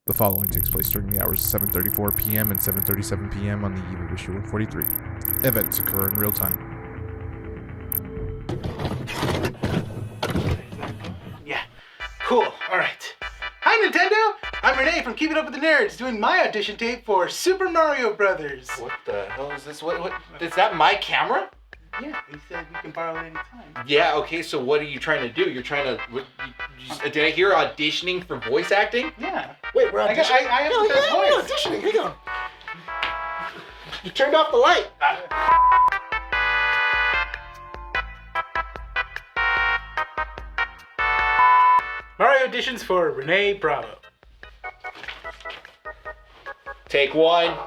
The following takes place during the hours 7:34 p.m. and 7:37 p.m. on the eve of issue 143. Events occur in real time. Yeah, cool. All right. Hi, Nintendo. I'm Rene from Keeping Up with the Nerds, doing my audition tape for Super Mario Brothers. What the hell is this? What? Is that my camera? Yeah, he said you can borrow it anytime. Yeah. Okay. So what are you trying to do? You're trying to. Did I hear auditioning for voice acting? Yeah. Wait, we're auditioning. I have the best voice. Auditioning. Hang on. You turned off the light. Mario auditions for Rene Bravo. Take one.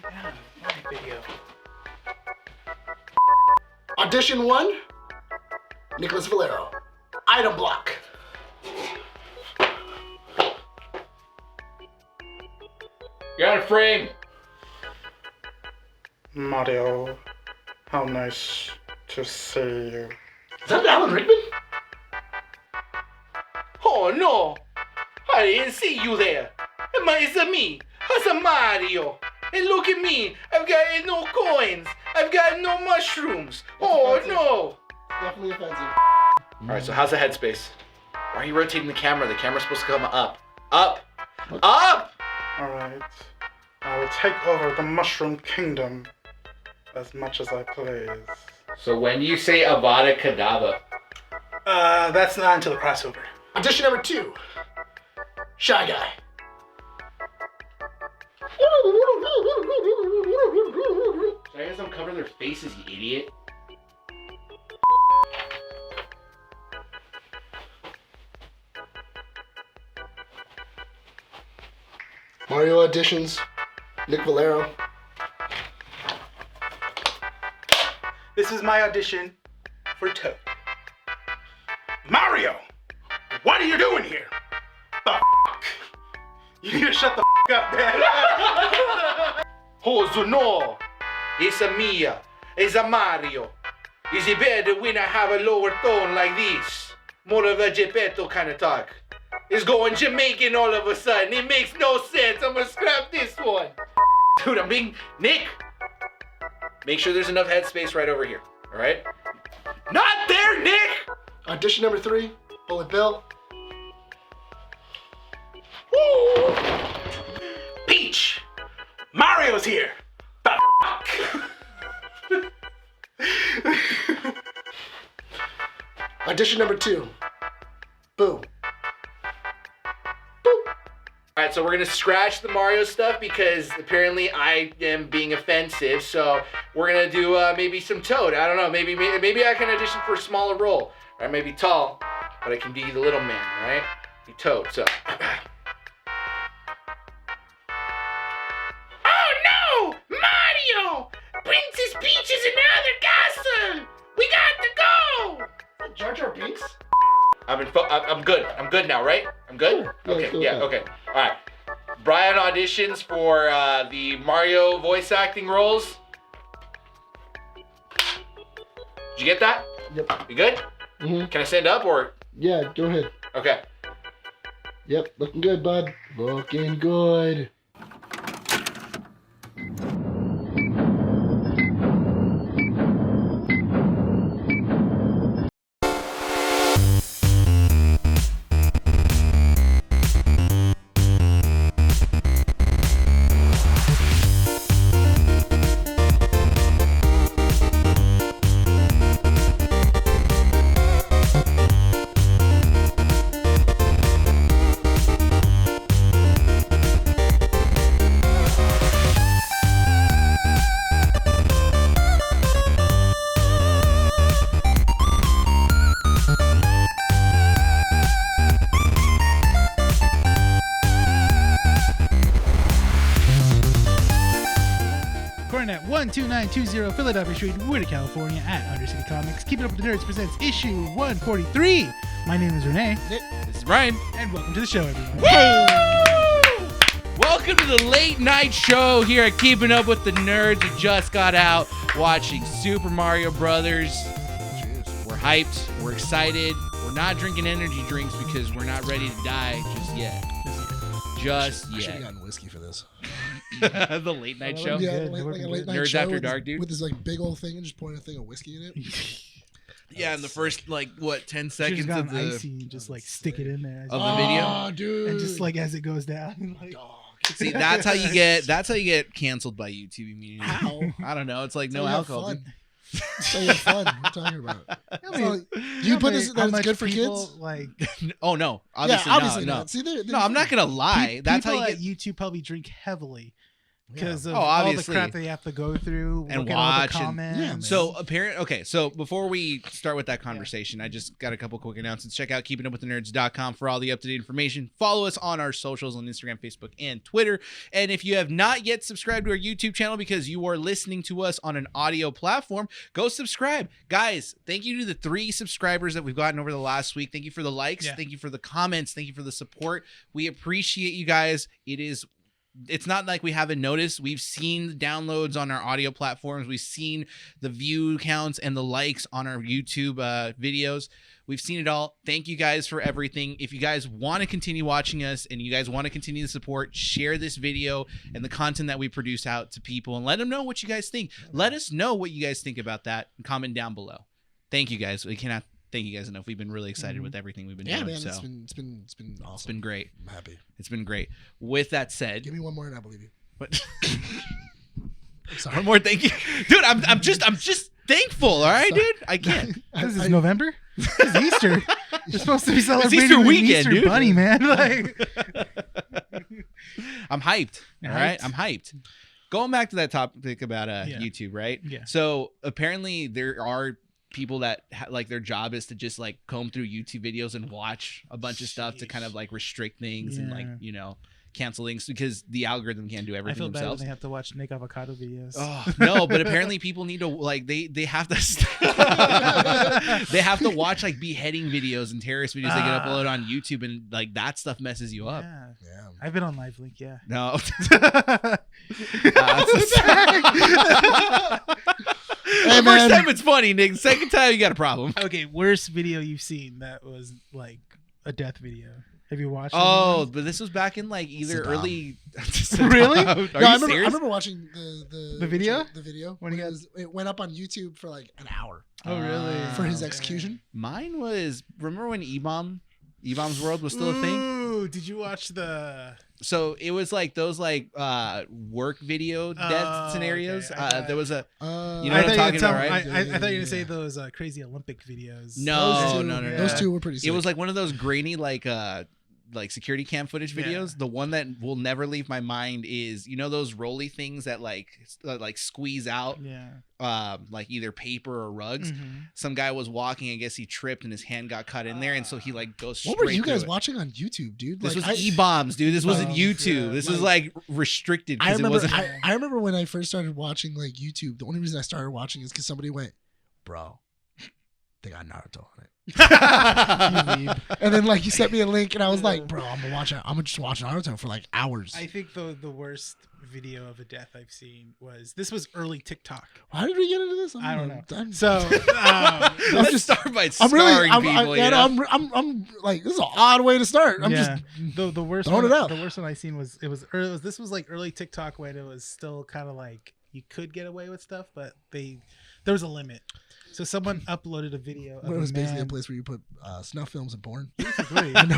Yeah, my video. Audition 1. Nicholas Valero. Item block. You're out of frame. Mario, how nice to see you. Is that Alan Rickman? Oh no! I didn't see you there. It's me. It's a Mario. And look at me. I've got no coins. I've got no mushrooms. Oh no! Definitely offensive. All right. So how's the headspace? Why are you rotating the camera? The camera's supposed to come up. Up. Up. All right. I will take over the Mushroom Kingdom as much as I please. So when do you say Avada Kedavra? That's not until the crossover. Audition number 2. Shy Guy. Should I have them cover their faces, you idiot? Mario auditions. Nick Valero. This is my audition for Toad. Mario! What are you doing here? The f***? You need to shut the f*** up, man. Oh no! It's a Mia. It's a Mario. Is it better when I have a lower tone like this? More of a Geppetto kind of talk. It's going Jamaican all of a sudden. It makes no sense. I'm gonna scrap this one. Dude, I'm being... Nick! Make sure there's enough headspace right over here. Alright? Not there, Nick! Audition number 3. Bullet Bill. Woo! Peach! Mario's here! The f***? Audition number 2. Boo. Alright, so we're gonna scratch the Mario stuff because apparently I am being offensive. So we're gonna do maybe some Toad. I don't know. Maybe I can audition for a smaller role. I may be tall, but I can be the little man. All right, be Toad. So. Oh no, Mario! Princess Peach is in another castle. We got to go. Is that Jar Jar Binks? I'm good. I'm good now, right? I'm good? Yeah, Okay, cool. yeah, okay. Alright. Bryan auditions for the Mario voice acting roles. Did you get that? Yep. You good? Mm-hmm. Can I stand up or? Yeah, go ahead. Okay. Yep, looking good, bud. Looking good. At 12920 Philadelphia Street, Wooded, California, at Undercity Comics. Keeping Up with the Nerds presents issue 143. My name is Rene, This is Bryan. and welcome to the show, everyone. Woo! Welcome to the late night show here at Keeping Up with the Nerds. We just got out watching Super Mario Brothers. We're hyped. We're excited. We're not drinking energy drinks because we're not ready to die just yet. just I should have yet. gotten whiskey for this. The late night show. Yeah, Yeah, good, like that a would've late been night Nerds show After with Dark, this, dude. with this like big old thing and just pouring a thing of whiskey in it. Yeah, in the first 10 Should've seconds gotten of the icy and just like stick it in there. Of the video? Oh, dude. And just like as it goes down. Like, See, that's how you get canceled by YouTube immediately. How? I don't know. It's like That's no how you have alcohol. fun. That's how you have fun. What are you talking about? I So, mean, do you put this how that it's much good for people, kids? Like, Dude. Oh no, obviously, yeah, obviously no. not. See, No, I'm not gonna lie. That's how people you at get. YouTube probably drink heavily because of Oh, all the obviously. crap they have to go through And look at all the watch and- comments. Yeah, man. So okay. So before we start with that conversation, I just got a couple quick announcements. Check out keepingupwiththenerds.com for all the up-to-date information. Follow us on our socials on Instagram, Facebook, and Twitter. And if you have not yet subscribed to our YouTube channel because you are listening to us on an audio platform, go subscribe. Guys, thank you to the 3 subscribers that we've gotten over the last week. Thank you for the likes. Yeah. Thank you for the comments. Thank you for the support. We appreciate you guys. It's not like we haven't noticed. We've seen the downloads on our audio platforms. We've seen the view counts and the likes on our YouTube videos. We've seen it all. Thank you guys for everything. If you guys want to continue watching us and you guys want to continue to support, share this video and the content that we produce out to people and let them know what you guys think. Let us know what you guys think about that and comment down below. Thank you guys. We cannot thank you guys enough. We've been really excited with everything we've been Yeah, doing. man, So it's been awesome. it's been great. I'm happy. It's been great. With that said, Give me one more and I believe you. what? I'm sorry. One more thank you, dude. I'm just thankful. All right, Sorry. dude. I can't. This is November. This is Easter. You're supposed to be celebrating Easter the weekend, Easter dude. Bunny, man. Like, I'm hyped. You're All right, hyped? I'm hyped. Going back to that topic about Yeah. YouTube, right? Yeah. So apparently there are people that like their job is to just like comb through YouTube videos and watch a bunch of stuff to kind of like restrict things and like Yeah. cancel things because the algorithm can't do I everything feel bad when themselves. they have to watch Nick Avocado videos. Oh, no, but apparently people need to like they have to they have to watch like beheading videos and terrorist videos they get uploaded on YouTube and like that stuff messes you up. Yeah. Yeah. I've been on LiveLink, yeah. No. Hey, The first man. time it's funny, Nick. The second time you got a problem. Okay, worst video you've seen that was like a death video. Have you watched Oh, anyone? but this was back in like either Saddam. early. Really? Are No, you I serious? remember watching the video? The video. When he got- It went up on YouTube for like an hour Oh, really? for his Okay. execution. Mine was. Remember when E-Bomb's World was still a thing? Ooh, did you watch the... So it was like those like work video death Oh, scenarios. okay. I thought- There was a. Uh, You know what I'm talking about, right? I thought you were Yeah. gonna say those crazy Olympic videos. No, no. Those two were pretty sick. It was like one of those grainy like security cam footage Yeah. videos. The one that will never leave my mind is those rolly things that like squeeze out Yeah. like either paper or rugs. Mhm. Some guy was walking, I guess he tripped and his hand got cut in there, and so he like goes What straight were you guys through it. watching on YouTube, dude? This Like, was E-Bombs, dude. This wasn't Oh, YouTube. yeah. This was like restricted I because it remember. wasn't. I remember when I first started watching like YouTube. The only reason I started watching is because somebody went, "Bro, they got Naruto on it." And then like you sent me a link, and I was like, "Bro, I'm gonna just watch Naruto for like hours." I think the worst video of a death I've seen was early TikTok. How did we get into this? I don't know. Let's So start by I'm really, scarring people. yeah, you no, know? I'm like, this is an odd way to start. I'm just the worst throwing one, it out. The worst one I seen was this was like early TikTok when it was still kind of like you could get away with stuff, but there was a limit. So someone uploaded a video of it was a basically man. a place where you put snuff films and porn. Basically. And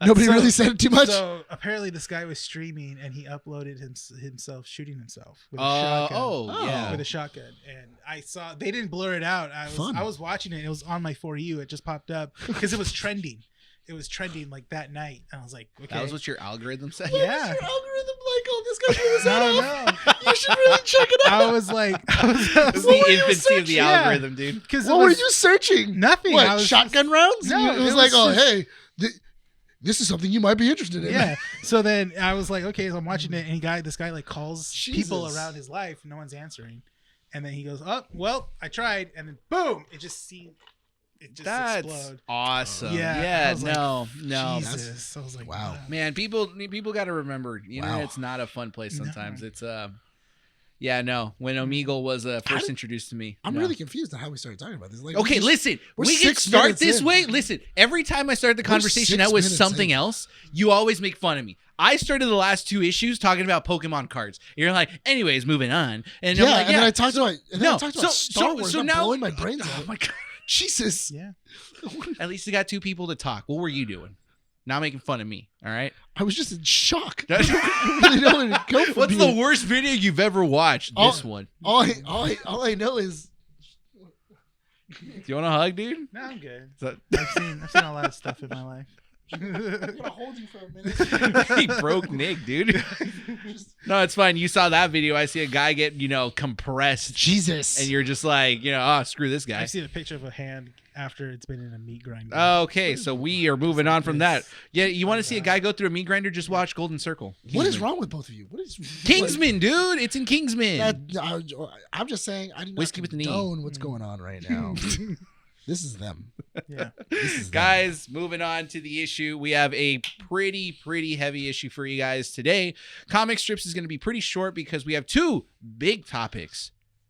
nobody So- really said it too much. So apparently this guy was streaming and he uploaded himself shooting himself with a shotgun. yeah. With a shotgun, and I saw they didn't blur it out. Fun. I was watching it. It was on my For You. It just popped up because it was trending. It was trending like that night, and I was like, okay, That was what your algorithm said. Yeah. Your algorithm like, oh, this guy's really set off. no. You should really check it out. I was like, This is What were the you infancy of the searching? algorithm, dude. because What were you searching? Nothing. What, I was shotgun rounds? No, it was it like, was oh, just- hey, this is something you might be interested in. Yeah. So then I was like, okay, so I'm watching it, and this guy like calls people Jesus. around his life, no one's answering, and then he goes, oh, well, I tried, and then boom, it just That's explode. awesome. Yeah, I Yeah. was like, No. Jesus. I was like, Oh, Wow. wow. Man, people got to remember. The internet's not a fun place Wow. sometimes. It's No. Yeah, no. When Omegle was first introduced to me. I'm no. really confused on how we started talking about this. Like, Okay, listen. we're We can 6 start minutes this in. way. Listen, every time I start the conversation 6 out with minutes something in. else, you always make fun of me. I started the last 2 issues talking about Pokemon cards. You're like, anyways, moving on. And I'm like, and then I talked about Star Wars. So I'm now, blowing my brains oh out. my God. Jesus. Yeah. At least you got 2 people to talk. What were you doing? Not making fun of me, all right? I was just in shock. I really don't want to go for What's the worst video you've ever watched? This one. All I know is Do you want a hug, dude? No, I'm good. Is that- I've seen a lot of stuff in my life. I'm gonna hold you for a minute. He broke Nick, dude. No, it's fine. You saw that video. I see a guy get, compressed. Jesus. And you're just like, oh, screw this guy. I've seen a picture of a hand after it's been in a meat grinder. Okay, so we are moving on from that. Yeah, you want to see a guy go through a meat grinder? Just watch Golden Circle. What is wrong with both of you? What is Kingsman, dude. It's in Kingsman. I'm just saying I do not Whiskey with an E. condone what's going on right now. This is them. Yeah. This is them. Guys, moving on to the issue. We have a pretty heavy issue for you guys today. Comic strips is going to be pretty short because we have 2 big topics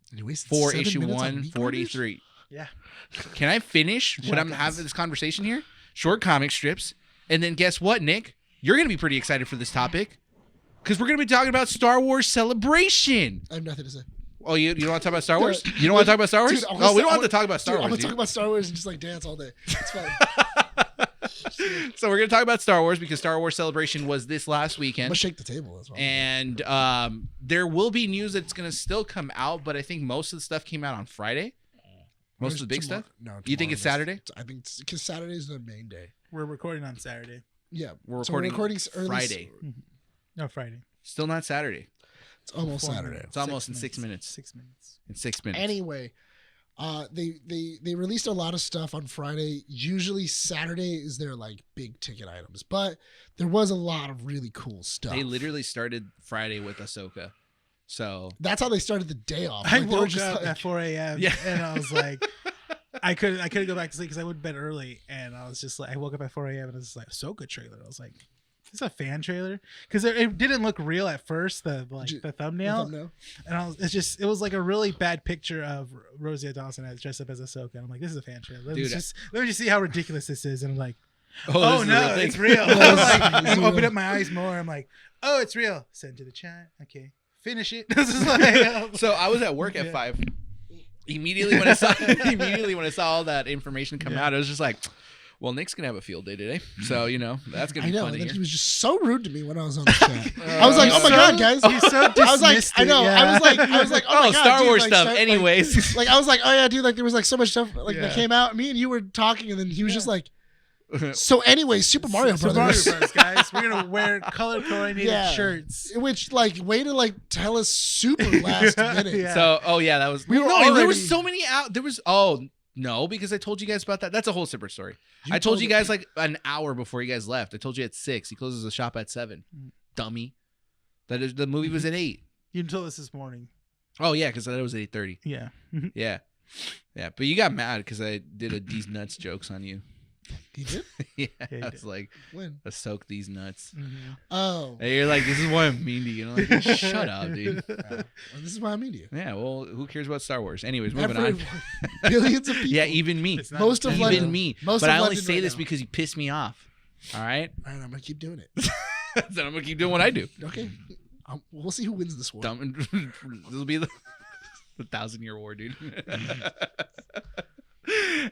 And you wasted for 7 issue minutes on meat grinders? 143. Yeah. Can I finish what I'm having this conversation here? Short comic strips. And then guess what, Nick? You're going to be pretty excited for this topic because we're going to be talking about Star Wars Celebration. I have nothing to say. Oh, you don't want to talk about Star Wars? You don't want to talk about Star Wars? Dude, Oh, we don't have to talk about Star I'm Wars. gonna dude. talk about Star Wars and just like dance all day. It's fine. So we're going to talk about Star Wars because Star Wars Celebration was this last I'm weekend. gonna shake the table as well. And there will be news that's going to still come out, but I think most of the stuff came out on Friday. Most of the big stuff? No. You think it's Saturday? I think because Saturday is the main day. We're recording on Saturday. Yeah, We're so recording early, Friday. No, Friday. Still not Saturday. It's almost 4 Saturday. minutes. It's almost in 6 minutes. 6 minutes. In 6 minutes. Anyway, they released a lot of stuff on Friday. Usually Saturday is their like big ticket items, but there was a lot of really cool stuff. They literally started Friday with Ahsoka. So That's how they started the day off. I Like, they were woke just up like- at 4 a.m. Yeah. and I was like, I couldn't go back to sleep because I went to bed early, and I was just like, I woke up at 4 a.m. and it was like Ahsoka trailer. I was like, is this a fan trailer? Because it didn't look real at first. The thumbnail, and it was like a really bad picture of Rosie Dawson as dressed up as Ahsoka. And I'm like, this is a fan trailer. Let me just see how ridiculous this is. And I'm like, oh no, it's real. I'm like, I'm opening up my eyes more. I'm like, oh, it's real. Send to the chat. Okay, finish it. This is like, So I was at work at 5. Immediately when I saw all that information come out, I was just like, well, Nick's gonna have a field day today, so that's gonna I be know. fun to And then hear. he was just so rude to me when I was on the chat. I was like, oh my god, guys. He's so I was like, dismissed I know. it, yeah. I was like, oh my god, Star dude, Wars like, stuff. like- Anyways, like I was like, oh yeah, dude, like there was like so much stuff like that Yeah. came out. Me and you were talking, and then he was just like, so anyway, Super Mario Super Brothers. Mario Bros, guys. We're gonna wear color coordinated Yeah. shirts. Which like way to like tell us super last minute. Yeah. so that was We were no. There already- was so many out. There was no, because I told you guys about that. That's a whole separate story. I told told you it- guys like an hour before you guys left. I told you at 6. He closes the shop at 7. Dummy. That is the movie was at 8. You told us this morning. Oh yeah, because that was at 8:30. Yeah. Yeah. But you got mad because I did a these nuts jokes on you. He did? Yeah, you I was did. like, When? I soak these nuts. Oh. And you're like, this is why I'm mean to you. And I'm like, shut up, dude. Well, this is why I'm media. Yeah, well, who cares about Star Wars? Anyways, moving on. Billions of people. Yeah, even me. It's not Most of Even London. me. Most But of I only London say right this now. because you piss me off. All right? All right, I'm gonna keep doing it. Then I'm going to keep doing what I do. Okay. We'll see who wins this war. Dumb. This will be the 1,000-year war, dude.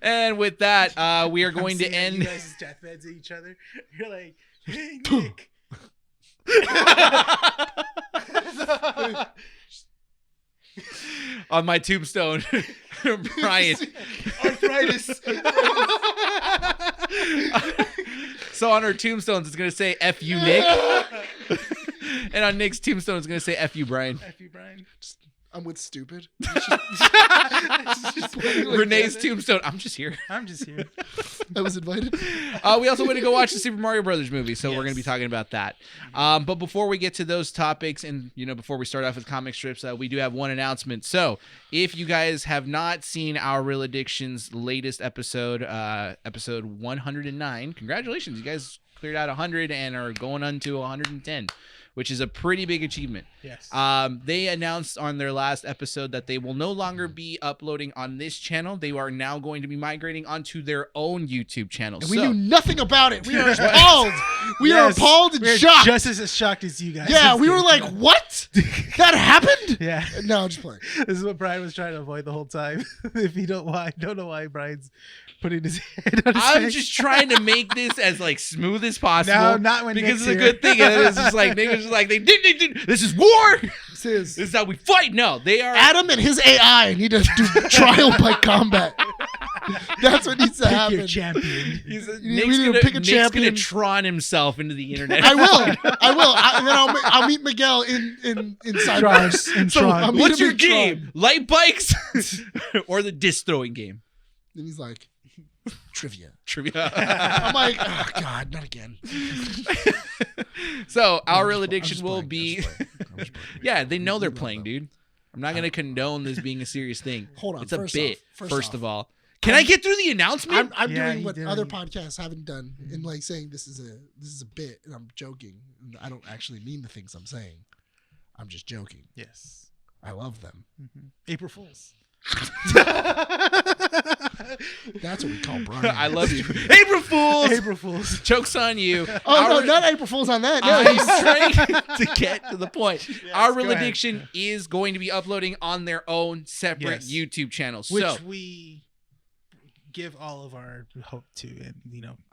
And with that, we are going to You end. guys' deathbeds at each other. You're like, hey, Nick. On my tombstone, Bryan. Arthritis. So on our tombstones, it's going to say F you, Nick. And on Nick's tombstone, it's going to say F you, Brian. F you, Brian. I'm with stupid. Renee's tombstone. I'm just here. I'm just here. I was invited. We also went to go watch the Super Mario Brothers movie, so we're going to be Yes. talking about that. But before we get to those topics, and before we start off with comic strips, we do have one announcement. So if you guys have not seen our Real Addictions latest episode, episode 109, congratulations, you guys cleared out 100 and are going on to 110. which is a pretty big achievement. Yes. They announced on their last episode that they will no longer be uploading on this channel. They are now going to be migrating onto their own YouTube channel. And we knew nothing about it. We are appalled. We are Yes. appalled and We're shocked. just as shocked as you guys. Yeah, we were like, what? That happened? Yeah. No, just playing. This is what Bryan was trying to avoid the whole time. If you don't know why Bryan's putting his head on his I'm face. just trying to make this as like smooth as possible. No, not when because Nick's it's a here. good thing. And it's just like niggas just like they did. This is war. This is This is how we fight. No, they are. Adam and his AI need to do trial by combat. That's what needs to Pick happen. your champion. He's we Nick's need to gonna, pick a Nick's champion. gonna Tron himself into the internet. I will. And then I'll meet Miguel in Cyprus. In So, Tron. I'll meet what's him your in Tron. game? Light bikes or the disc throwing game? And he's like, trivia. Trivia. I'm like, oh God, not again. So our real I'm addiction just will playing. be. I'm just playing. Yeah, they know they're love playing, them. dude. I'm not gonna condone this being a serious thing. Hold on, it's a first bit. off- First first of all, can I get through the announcement? I'm Yeah, doing he what did. other podcasts haven't done, and like saying this is a bit, and I'm joking. And I don't actually mean the things I'm saying. I'm just joking. Yes. I love them. April Fools. That's what we call Bryan. I love you. April Fools. April Fools. Joke's on you. Oh no, Our- not April Fools on that. No, I'm trying to get to the point. Our Real go ahead. Addiction is going to be uploading on their own separate Yes. YouTube channel. Which So we give all of our hope to, and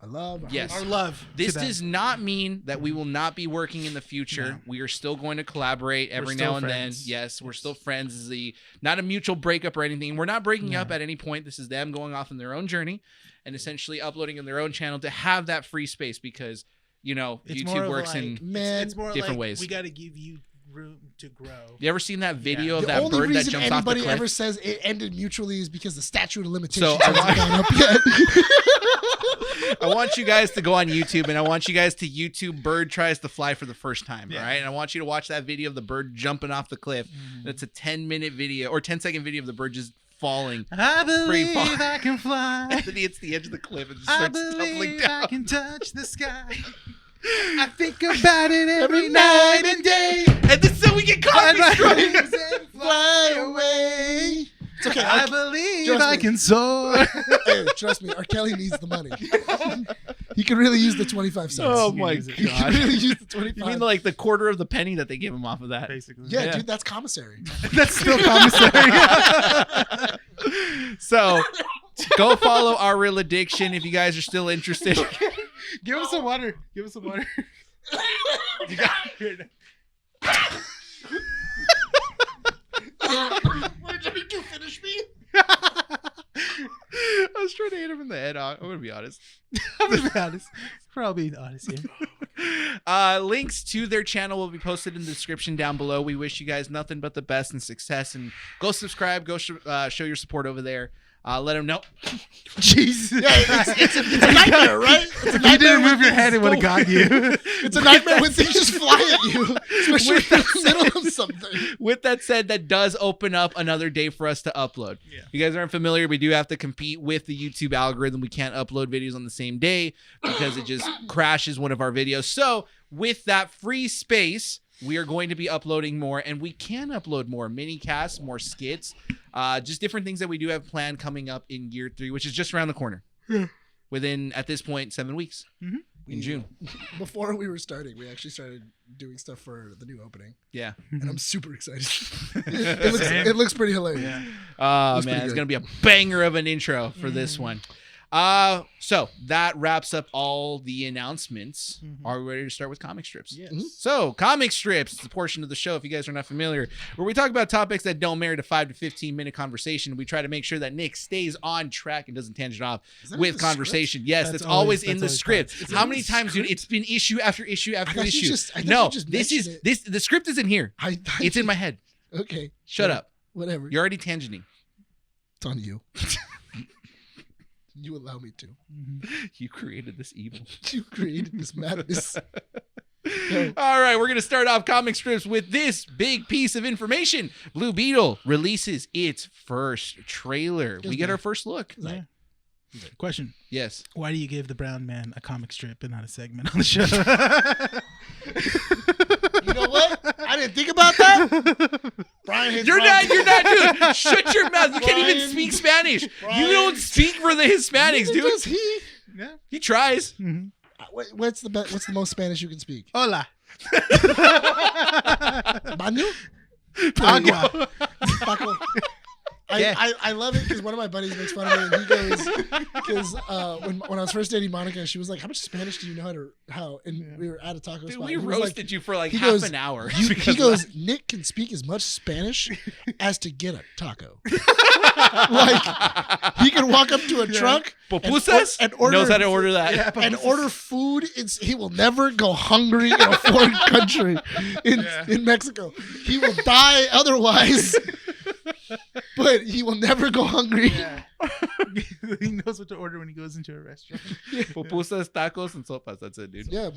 I love. Yes. our love. this to them. does not mean that we will not be working in the future. No. We are still going to collaborate every still now and friends. then. Yes, we're still friends. This is not a mutual breakup or anything. We're not breaking No. up at any point. This is them going off on their own journey and essentially uploading on their own channel to have that free space because, It's more YouTube of works like, in. Man, it's more different like ways. We got to give you room to grow. You ever seen that video of the that only bird that reason jumps off the anybody cliff? ever says it ended mutually is because the statute of limitations So, I hasn't gone up yet. I want you guys to go on YouTube and I want you guys to YouTube bird tries to fly for the first time. Yeah. All right. And I want you to watch that video of the bird jumping off the cliff. It's a 10-minute video or 10-second video of the bird just falling. I believe fall. I can fly. And then he hits the edge of the cliff and just I starts tumbling believe down. I can touch the sky. I think about it every night and day. And this is how we get Find my coffee wings and fly away. It's okay. I believe trust I me. can soar. Hey, trust me, R. Kelly needs the money. He could really use the 25 cents. Oh my Use it. He could god. really use the 25. You mean like the quarter of the penny that they give him off of that? Basically. yeah, yeah. dude, that's commissary. That's still commissary. So go follow Our Real Addiction if you guys are still interested. Give us some water. Give us some water. You got it. What did you do? Finish me? I was trying to hit him in the head. I'm gonna be honest. I'm gonna be honest. Probably honest here. Links to their channel will be posted in the description down below. We wish you guys nothing but the best and success. And go subscribe. Go show your support over there. Let them know. Jesus. Yeah, it's a nightmare, right? It's a If you nightmare didn't when move your things head, it would have go- got you. It's a nightmare when things just fly at you, especially if you're in the middle of something. With that said, that does open up another day for us to upload. Yeah. If you guys aren't familiar, we do have to compete with the YouTube algorithm. We can't upload videos on the same day because it just crashes one of our videos. So with that free space, we are going to be uploading more, and we can upload more mini casts, more skits, just different things that we do have planned coming up in year 3, which is just around the corner. Within, at this point, 7 weeks in June. Before we were starting, we actually started doing stuff for the new opening, Yeah. and I'm super excited. it looks pretty hilarious. Yeah. Oh, That's man, pretty it's good. going to be a banger of an intro for this one. So that wraps up all the announcements. Are we ready to start with comic strips? Yes. So, comic strips, the portion of the show, if you guys are not familiar, where we talk about topics that don't merit a 5 to 15 minute conversation. We try to make sure that Nick stays on track and doesn't tangent off Is that in with the conversation. Yes, That's that's always always- in that's the always script. part. Is it How in many the times, dude? script? It's been issue after issue after thought you issue. just- I thought No, you just this is mentioned this. The script isn't here. It's in my head. Okay. Shut up. Whatever. You're already tangenting. It's on you. You allow me to. You created this evil. You created this madness. All right, we're going to start off comic strips with this big piece of information. Blue Beetle releases its first trailer. We get our first look. Yeah. Question: Yes. why do you give the brown man a comic strip and not a segment on the show? You You're not, dude. Shut your mouth. You can't even Bryan. speak Spanish. Bryan. You don't speak for the Hispanics, Neither dude. does he. Yeah. He tries. What's the most Spanish you can speak? Hola. Baño? Agua. Paco. Yeah. I love it because one of my buddies makes fun of me, and he goes, because when I was first dating Monica, she was like, "How much Spanish do you know how?" And we were at a taco Dude, spot. we and he was roasted like, you for like he half goes, an hour. He because goes, of Nick can speak as much Spanish as to get a taco. Like he can walk up to a truck Pupusas and order knows how to order that. Yeah, and order food. He will never go hungry in a foreign country in Mexico. He will die otherwise, but he will never go hungry. Yeah. He knows what to order when he goes into a restaurant. Pupusas, tacos, and sopas. That's it, dude. Yeah.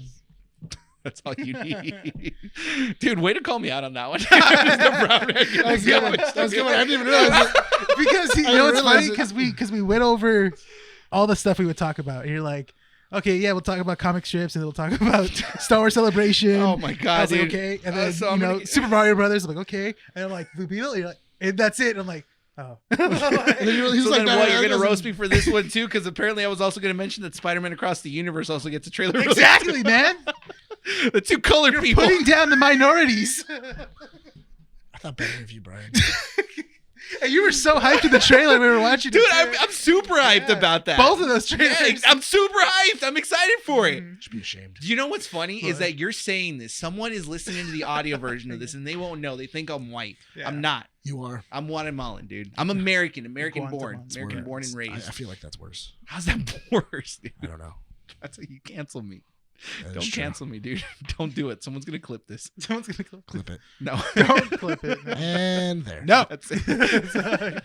That's all you need. Dude, way to call me out on that one. That was good one. That was good one. I didn't even realize it. Because you I know what's realized funny? it. Because we went over all the stuff we would talk about. And you're like, okay, yeah, we'll talk about comic strips, and then we'll talk about Star Wars Celebration. Oh my god, I was like, dude. okay, and then So I'm gonna get- Super Mario Brothers. I'm like, okay, and I'm like Blue Beetle. You're like, and that's it. And I'm like, oh. And then he was So like, then "No, what, no, you're that gonna roast doesn't-" me for this one too? Because apparently I was also gonna mention that Spider-Man Across the Universe also gets a trailer. release. Exactly, man. The two colored people. Putting down the minorities. I thought better of you, Brian. And you were so hyped in the trailer we were watching. Dude, it. I'm super hyped Yeah. about that. Both of those Yeah, trailers. I'm super hyped. I'm excited for it. You should be ashamed. Do you know what's funny is that you're saying this. Someone is listening to the audio version of this and they won't know. They think I'm white. Yeah. I'm not. You are. I'm Guatemalan, dude. I'm American born, Guatemalan. American born and I raised. feel like that's worse. How's that worse? Dude? I don't know. That's how you cancel me. That Don't is true. cancel me, dude. Don't do it. Someone's gonna clip this. Someone's gonna Clip it. No. Don't clip it. No. And there. No. That's it.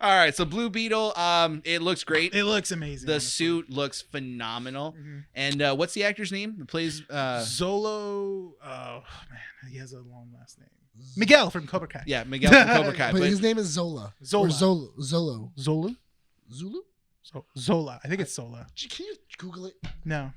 All right. So Blue Beetle, it looks great. It looks amazing. The honestly. suit looks phenomenal. Mhm. And what's the actor's name that plays? Zolo. Oh man, he has a long last name. Miguel from Cobra Kai. Yeah, Miguel from Cobra Kai. But But his name is Zola. Zola. Or Zolo. Zolu. Zulu? Zola. I think it's Zola. Can you Google it? No.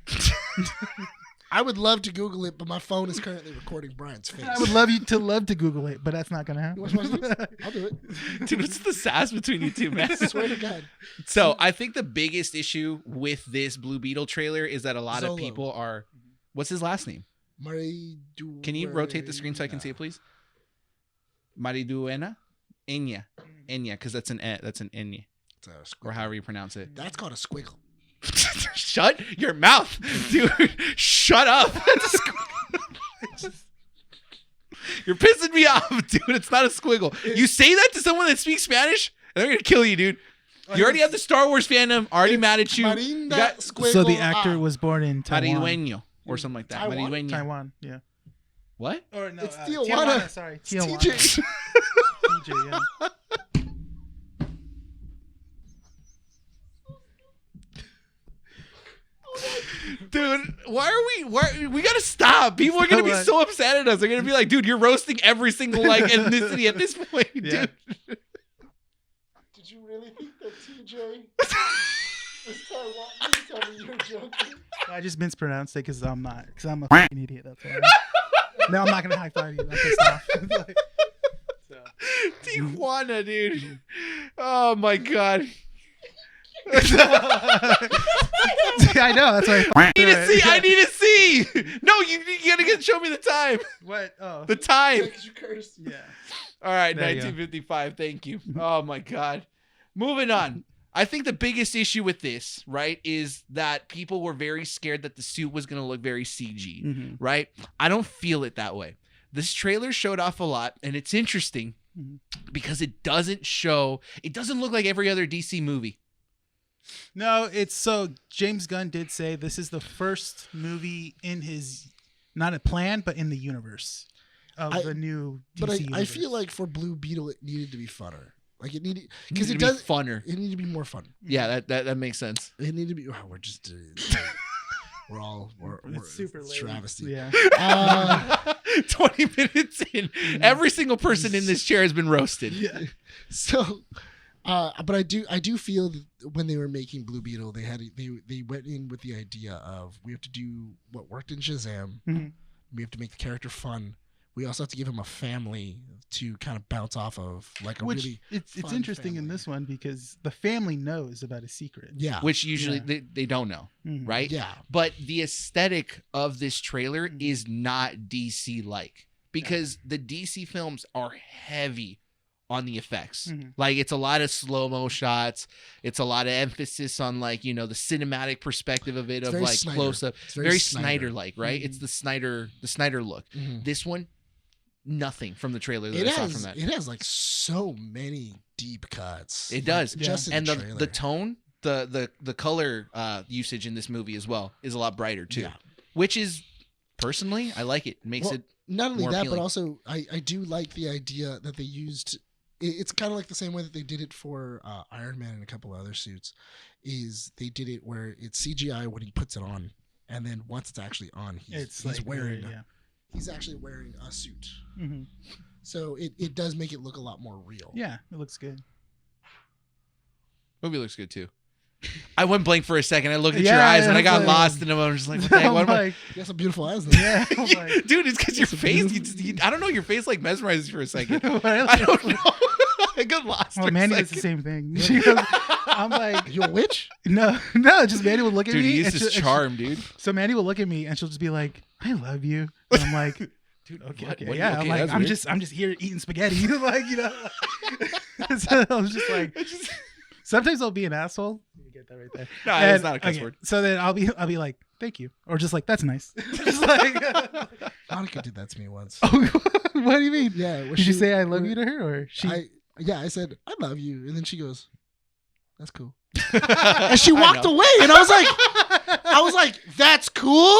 I would love to Google it, but my phone is currently recording Brian's face. I would love to Google it, but that's not gonna happen. You want to watch this? I'll do it. dude, what's the sass between you two, man? I swear to God. So I think the biggest issue with this Blue Beetle trailer is that a lot of Zolo. people are. What's his last name? Can you rotate the screen so I can see it, please? Mariduena, Enya, because that's an Enya, or however you pronounce it. That's called a squiggle. Shut your mouth, dude. Shut up. You're pissing me off, dude. It's not a squiggle. You say that to someone that speaks Spanish, and they're gonna kill you, dude. You already have the Star Wars fandom already mad at you. You got Squiggle. So the actor was born in Taiwan. Maridueño or something like that. Taiwan? Maridueño. Taiwan. Yeah. What? Or no, It's Tijuana. Sorry, It's Tijuana. TJ. TJ, yeah. Dude, why we gotta stop. People are gonna be What? so upset at us. They're gonna be like, dude, you're roasting every single like ethnicity at this point, Yeah. dude. Did you really think that TJ was Taiwan? You tell me you're joking. I just mispronounced it because I'm not. Because I'm a fucking idiot. That's why. No, I'm not gonna high five you. I'm pissed off. Like, so. Tijuana, dude. Oh my god. I know. That's why. I need to see. I need to see. No, you gotta show me the time. What? Oh. The time. Because you cursed. Yeah. All right, There you go. 1955. Thank you. Oh my god. Moving on. I think the biggest issue with this, right, is that people were very scared that the suit was going to look very CG, Mhm. right? I don't feel it that way. This trailer showed off a lot, and it's interesting Mhm. because it doesn't look like every other DC movie. No, it's so James Gunn did say this is the first movie in his not a plan, but in the universe of the new DC But I universe. feel like for Blue Beetle, it needed to be funner. Like it needed, It because needs it to be does. funner. It needed to be more fun. Yeah, that makes sense. It needed to be. Oh, we're just. We're it's super it's late. travesty. Yeah. 20 minutes in, every single person in this chair has been roasted. Yeah. So, but I do feel that when they were making Blue Beetle, they went in with the idea of we have to do what worked in Shazam. Mhm. We have to make the character fun. we also have to give him a family to kind of bounce off of, like a Which really it's fun interesting in family. this one because the family knows about his secret. Yeah. which usually Yeah. they don't know, Mhm. right? Yeah. But the aesthetic of this trailer Mhm. is not DC like, because the DC films are heavy on the effects. Mhm. Like it's a lot of slow-mo shots. It's a lot of emphasis on like, you know, the cinematic perspective of it, It's of very like Snyder. close up. It's Very Snyder. Snyder like, right? Mhm. It's the Snyder look. Mhm. This one, nothing from the trailer that It I saw has from that. it has like so many deep cuts. It does. Yeah. Just in And the the trailer. tone, the color usage in this movie as well is a lot brighter too. Yeah. Which is personally, I like it. It makes Well, it not only more that, appealing. but also I do like the idea that they used. It's kind of like the same way that they did it for Iron Man and a couple other suits. Is they did it where it's CGI when he puts it on, and then once it's actually on, he's Like wearing. yeah. He's actually wearing a suit. Mhm. So it does make it look a lot more real. Yeah, it looks good. movie looks good too. I went blank for a second. I looked at Yeah, your eyes and I it's got like- lost in them. I was just like, what the heck? I'm What am I? like, You have some beautiful eyes. Though. yeah, I'm like, Dude, it's because your That's a face. beautiful- I don't know. Your face like mesmerizes for a second. what I don't know. I got lost. Oh, for a Mandy does the second. same thing. She goes, I'm like, You a witch? no, just Mandy would look at Dude, me. he and used his she- charm, dude. So Mandy will look at me and she'll just be like, "I love you." And I'm like, Dude, okay, what? okay, What? yeah. Okay, I'm like, that's I'm weird. just here eating spaghetti, like so I was just like, sometimes I'll be an asshole. Let me get that right there. No, And- it's not a cuss okay, word. So then I'll be like, thank you, or just like, that's nice. Just like, Monica did that to me once. oh, what do you mean? Yeah. where Did you she- say I love where- you to her, or she? I said I love you, and then she goes, "That's cool," and she walked away, and I was like, "That's cool."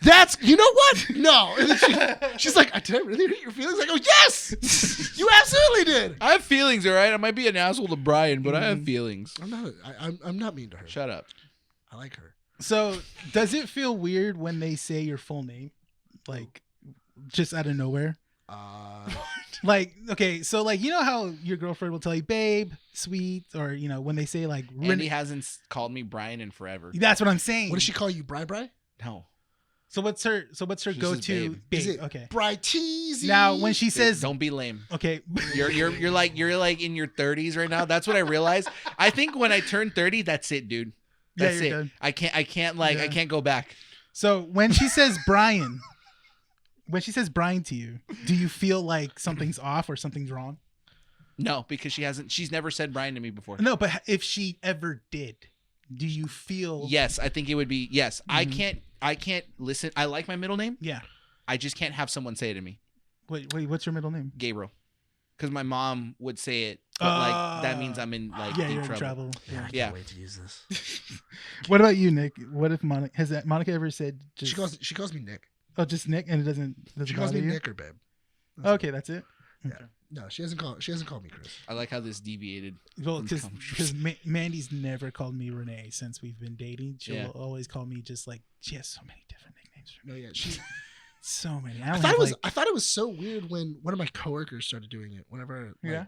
That's, you know what? No. And then she's like, did I really hurt your feelings? I go, yes, you absolutely did. I have feelings, all right. I might be an asshole to Brian, but I have Mhm. feelings. I'm not mean to her. Shut up. I like her. So does it feel weird when they say your full name, like just out of nowhere? Like, okay, so like, you know how your girlfriend will tell you, babe, sweet, or you know when they say like, Andy hasn't called me Brian in forever. that's what I'm saying. What does she call you, Bri? No. So what's her She says go-to babe. babe? Is it Okay. Bri Teasy? Now when she says, Don't be lame. okay, You're like in your 30s right now. That's what I realized. I think when I turn 30, that's it, dude. Yeah, That's you're it. done. I can't I Yeah. can't go back. so when she says Brian, to you, do you feel like something's off or something's wrong? No, because she's never said Brian to me before. No, but if she ever did, do you feel? Yes, I think it would be yes. Mhm. I can't listen. I like my middle name. Yeah. I just can't have someone say it to me. Wait, what's your middle name? Gabriel. Because my mom would say it, but like that means I'm in like yeah, deep you're trouble. in trouble. I Yeah. can't Yeah. wait to use this. What about you, Nick? What if Monica ever said just She calls me Nick. just Nick and it doesn't She calls bother me you? Nick or babe. Okay, that's it. Yeah. No, she hasn't called me Chris. I like how this deviated. Well, From because comforters. Mandy's never called me Rene since we've been dating. She'll Yeah. always call me just like she has so many different nicknames for me. No, yeah, she. So many. I thought it was so weird when one of my coworkers started doing it. Whenever, Yeah.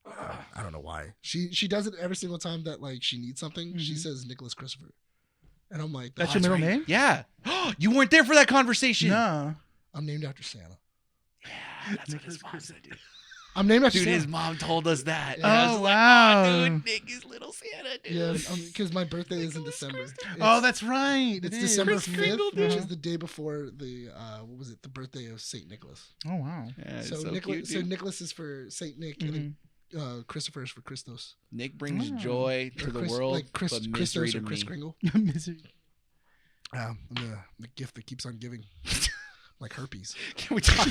I don't know why. She does it every single time that like she needs something. She Mhm. says Nicholas Christopher, and I'm like, That's your middle name? Yeah. You weren't there for that conversation. No. I'm named after Santa. Yeah, that's what Nicholas his mom said, dude. I'm named after Dude, Santa. his mom told us that. Yeah. And I was Oh, like, wow. oh, dude, Nick is little Santa, dude. Yeah, because my birthday is in December. Oh, that's right. It's It is. December Kris 5th, Kringle, which dude. is the day before the what was it? The birthday of Saint Nicholas. Oh wow. Yeah, it's So, so Nicholas, cute, so dude. Nicholas is for Saint Nick, Mhm. and Christopher is for Christos. Nick brings Oh. joy to Or the Chris- world, like Chris, but misery Christos to or Chris me. Kringle. Misery. I'm the gift that keeps on giving, like herpes. Can we talk?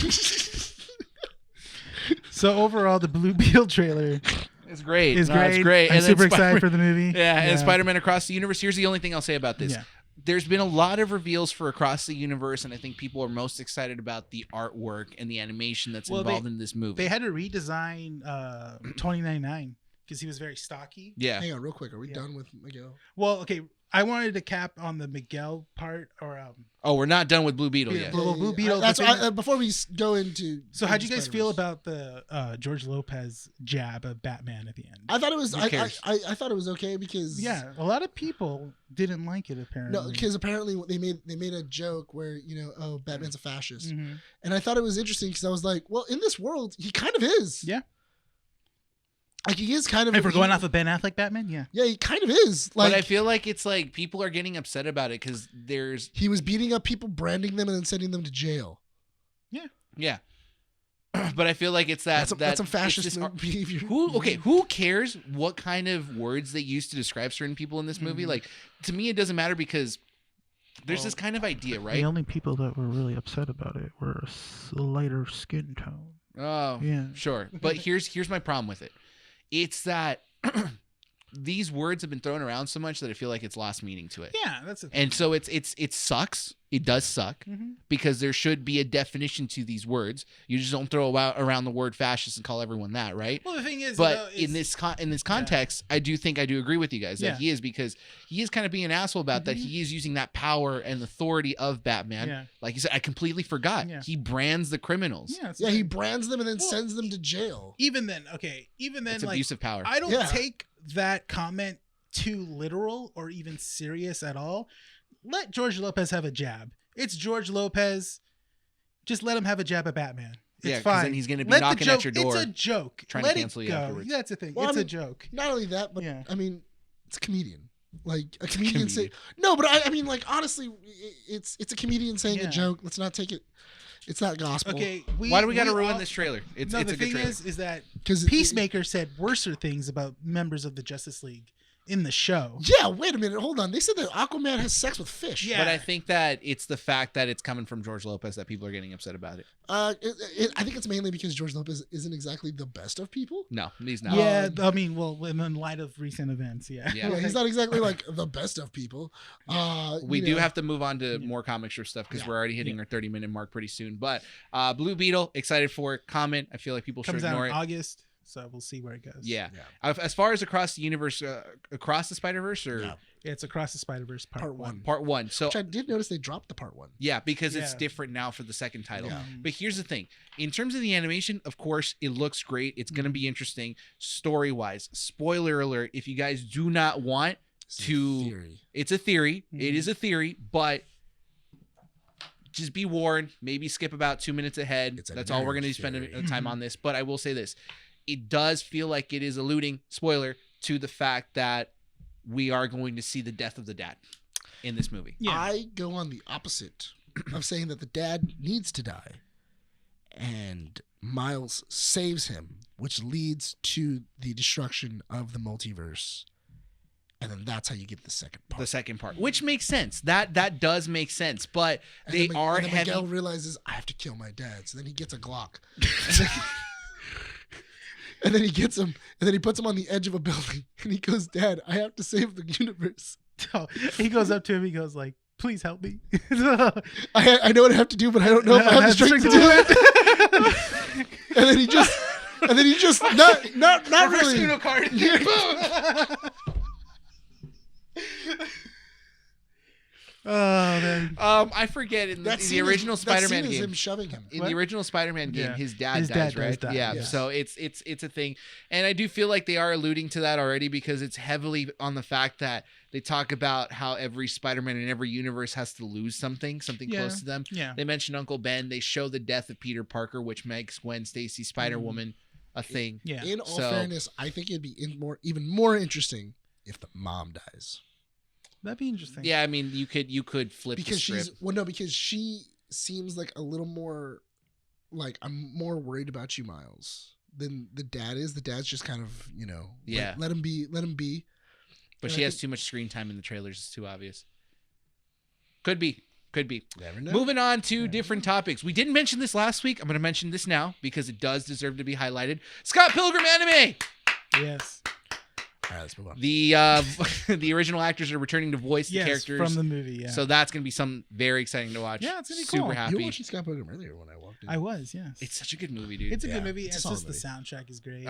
So overall, the Blue Beetle trailer It's great. is No, great. It's great. I'm And then super excited Spider- for the movie. Yeah, and Spider-Man Across the Universe. Here's the only thing I'll say about this. Yeah. There's been a lot of reveals for Across the Universe, and I think people are most excited about the artwork and the animation that's Well, involved in this movie. They had to redesign 2099 because he was very stocky. yeah. Hang on, real quick. Are we Yeah. done with Miguel? Well, okay. I wanted to cap on the Miguel part, or Oh, we're not done with Blue Beetle Yeah. yet. Blue Beetle, That's the thing- before we go into. So how'd you guys feel Spider-Verse. about the George Lopez jab of Batman at the end? I thought it was. Who I cares? thought it was okay because Yeah, a lot of people didn't like it apparently. no, because apparently they made a joke where oh, Batman's a fascist, Mhm. and I thought it was interesting because I was like, well, in this world, he kind of is. Yeah. Like he is kind of. If we're going off of Ben Affleck Batman, yeah. Yeah, he kind of is. Like But I feel like it's like people are getting upset about it because there's he was beating up people, branding them, and then sending them to jail. yeah. But I feel like it's that That's some it's fascist this- behavior. Who cares what kind of words they use to describe certain people in this movie? Like to me, it doesn't matter because there's this kind of idea, right? The only people that were really upset about it were a lighter skin tone. Oh, Yeah. sure. But here's my problem with it. It's that these words have been thrown around so much that I feel like it's lost meaning to it. Yeah, that's a And so it sucks. It does suck Mhm. because there should be a definition to these words. You just don't throw around the word fascist and call everyone that, right? Well, the thing is, But in this context, I do agree with you guys that Yeah. he is, because he is kind of being an asshole about that. He is using that power and authority of Batman. Yeah. Like you said, I completely forgot. Yeah. He brands the criminals. yeah, it's Yeah, okay. he brands them and then Well, sends them to jail. Even then, It's like abuse of power. I don't Yeah. take that comment too literal or even serious at all. Let George Lopez have a jab. It's George Lopez. Just let him have a jab at Batman. It's Yeah, 'cause fine. then he's gonna be Let the knocking joke, at your door, It's a joke. trying to Let cancel it you go. afterwards. That's the thing. Well, it's I a mean, joke. Not only that, but Yeah. I mean, it's a comedian. Like a comedian say no, but I mean, like honestly, it's a comedian saying Yeah. a joke. Let's not take it. It's not gospel. Okay. Why do we got to ruin all- this trailer? It's No, it's the a good thing trailer. is that because Peacemaker said worser things about members of the Justice League in the show. Yeah, wait a minute. Hold on. They said that Aquaman has sex with fish. Yeah. But I think that it's the fact that it's coming from George Lopez that people are getting upset about it. I think it's mainly because George Lopez isn't exactly the best of people. No, he's not. Yeah, I mean, well, in light of recent events, yeah. Yeah. Yeah, he's not exactly like the best of people. We do have to move on to more comic strip stuff because Yeah. we're already hitting our 30-minute mark pretty soon. But Blue Beetle, excited for it. Comment. I feel like people should Comes out ignore in it. August, so we'll see where it goes. Yeah. As far as across the universe, across the Spider-Verse, or Yeah. It's Across the Spider-Verse Part one. part one. So Which I did notice they dropped the part one. yeah, because it's Yeah. different now for the second title. Yeah. But here's the thing. In terms of the animation, of course, it looks great. It's going to be interesting story-wise. Spoiler alert, if you guys do not want It's a to theory. it's a theory. It is a theory, but just be warned. Maybe skip about 2 minutes ahead. It's a That's all we're nerd going to spend theory. time on this. But I will say this. It does feel like it is alluding, spoiler, to the fact that we are going to see the death of the dad in this movie. Yeah. I go on the opposite of saying that the dad needs to die, and Miles saves him, which leads to the destruction of the multiverse, and then that's how you get the second part. The second part, which makes sense. That does make sense, but And they then are and then heavy. Miguel realizes I have to kill my dad, so then he gets a Glock, and then he gets him, and then he puts him on the edge of a building, and he goes, "Dad, I have to save the universe. He goes up to him. He goes like, "Please help me." I know what I have to do, but I don't know if I have the strength to do it." And then he just not really. Uno card. Oh man. I forget in the That original Spider-Man that scene is game. him shoving him. In What? the original Spider-Man game, Yeah. his dad His dies, dad does right? die, Yeah. yes. So it's a thing, and I do feel like they are alluding to that already because it's heavily on the fact that they talk about how every Spider-Man in every universe has to lose something Yeah. close to them. Yeah. They mention Uncle Ben. They show the death of Peter Parker, which makes Gwen Stacy Spider-Woman a thing. Yeah. In all So- fairness, I think it'd be even more interesting if the mom dies, That'd be interesting. Yeah, I mean, you could flip because the script. because she seems like a little more like, I'm more worried about you, Miles, than the dad is. The dad's just kind of Yeah. let him be. But and she I has think- too much screen time in the trailers. It's too obvious. Could be. Never know. Moving on to different topics. We didn't mention this last week. I'm going to mention this now because it does deserve to be highlighted. Scott Pilgrim anime. Yes. All right, let's move on. The the original actors are returning to voice the Yes, characters from the movie. Yeah. So that's gonna be something very exciting to watch. Yeah, it's gonna be super cool. You happy. were watching Scott Pilgrim earlier when I walked in. I was. Yes. It's such a good movie, dude. It's a Yeah, good movie. it's a It's solid just the movie. soundtrack is great.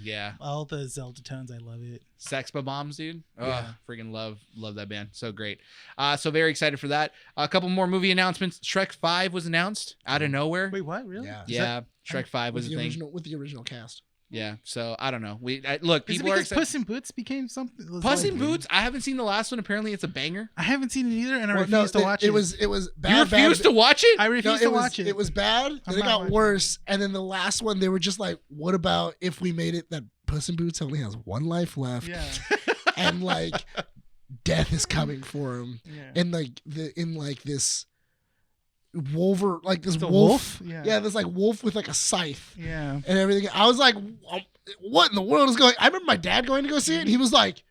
Yeah. All the Zelda tones, I love it. Sex Bombs, dude. Oh, Yeah. freaking love that band. So great. So very excited for that. A couple more movie announcements. Shrek 5 was announced out of nowhere. Wait, what? Really? Yeah. Yeah, Shrek 5 was with a the thing. original with the original cast. Yeah, so I don't know. Look, Is it people are because excited. Puss in Boots became something? was Puss like- in Boots. I haven't seen the last one. Apparently, it's a banger. I haven't seen it either, and I Well, refuse to watch it. It was bad. You refused to watch it? I No, refuse to watch it. It was bad. I'm Then it not got watching worse, and then the last one they were just like, "What about if we made it that Puss in Boots only has one life left, Yeah. and like death is coming for him, Yeah. and like this like this It's a wolf, wolf? Yeah. yeah, this like wolf with like a scythe Yeah. and everything." I was like, "What in the world is going?" I remember my dad going to go see it, and he was like,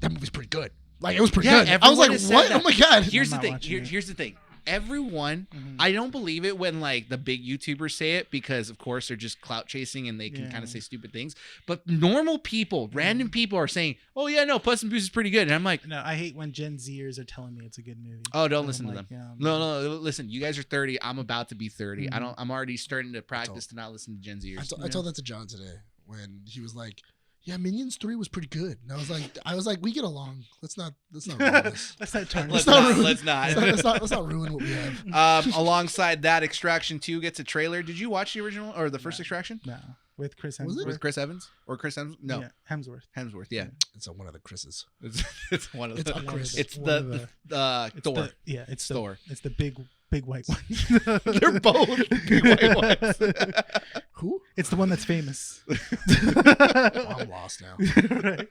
"That movie's pretty good." Like it was pretty Yeah, good. I was everyone like, has said "What? that. Oh my god!" Here's the not thing. watching it. Here's the thing. Everyone, Mhm. I don't believe it when like the big YouTubers say it because of course they're just clout chasing and they can Yeah. kind of say stupid things. But normal people, random people are saying, "Oh yeah, no, Puss in Boots is pretty good," and I'm like, No, I hate when Gen Zers are telling me it's a good movie. "Oh, don't I'm listen to like, them." yeah, No, listen. You guys are 30. I'm about to be 30. Mhm. I'm already starting to practice to not listen to Gen Zers. I told that to John today when he was like, "Yeah, Minions 3 was pretty good." And I was like, "We get along. Let's not ruin this. Let's not turn. Let's not not. ruin- Let's not. Let's not ruin what we have." Alongside that, Extraction 2 gets a trailer. Did you watch the original or the first No. Extraction No, with Chris Was it? Hemsworth. with Chris Evans or Chris Hemsworth? No, Yeah, Hemsworth. Hemsworth. Yeah, It's one of the Chris's. it's one of It's the. a Chris. It's one the of It's Thor. it's Thor. It's the big white one. They're both big white ones. Who? It's the one that's famous. Oh, I'm lost now. Right.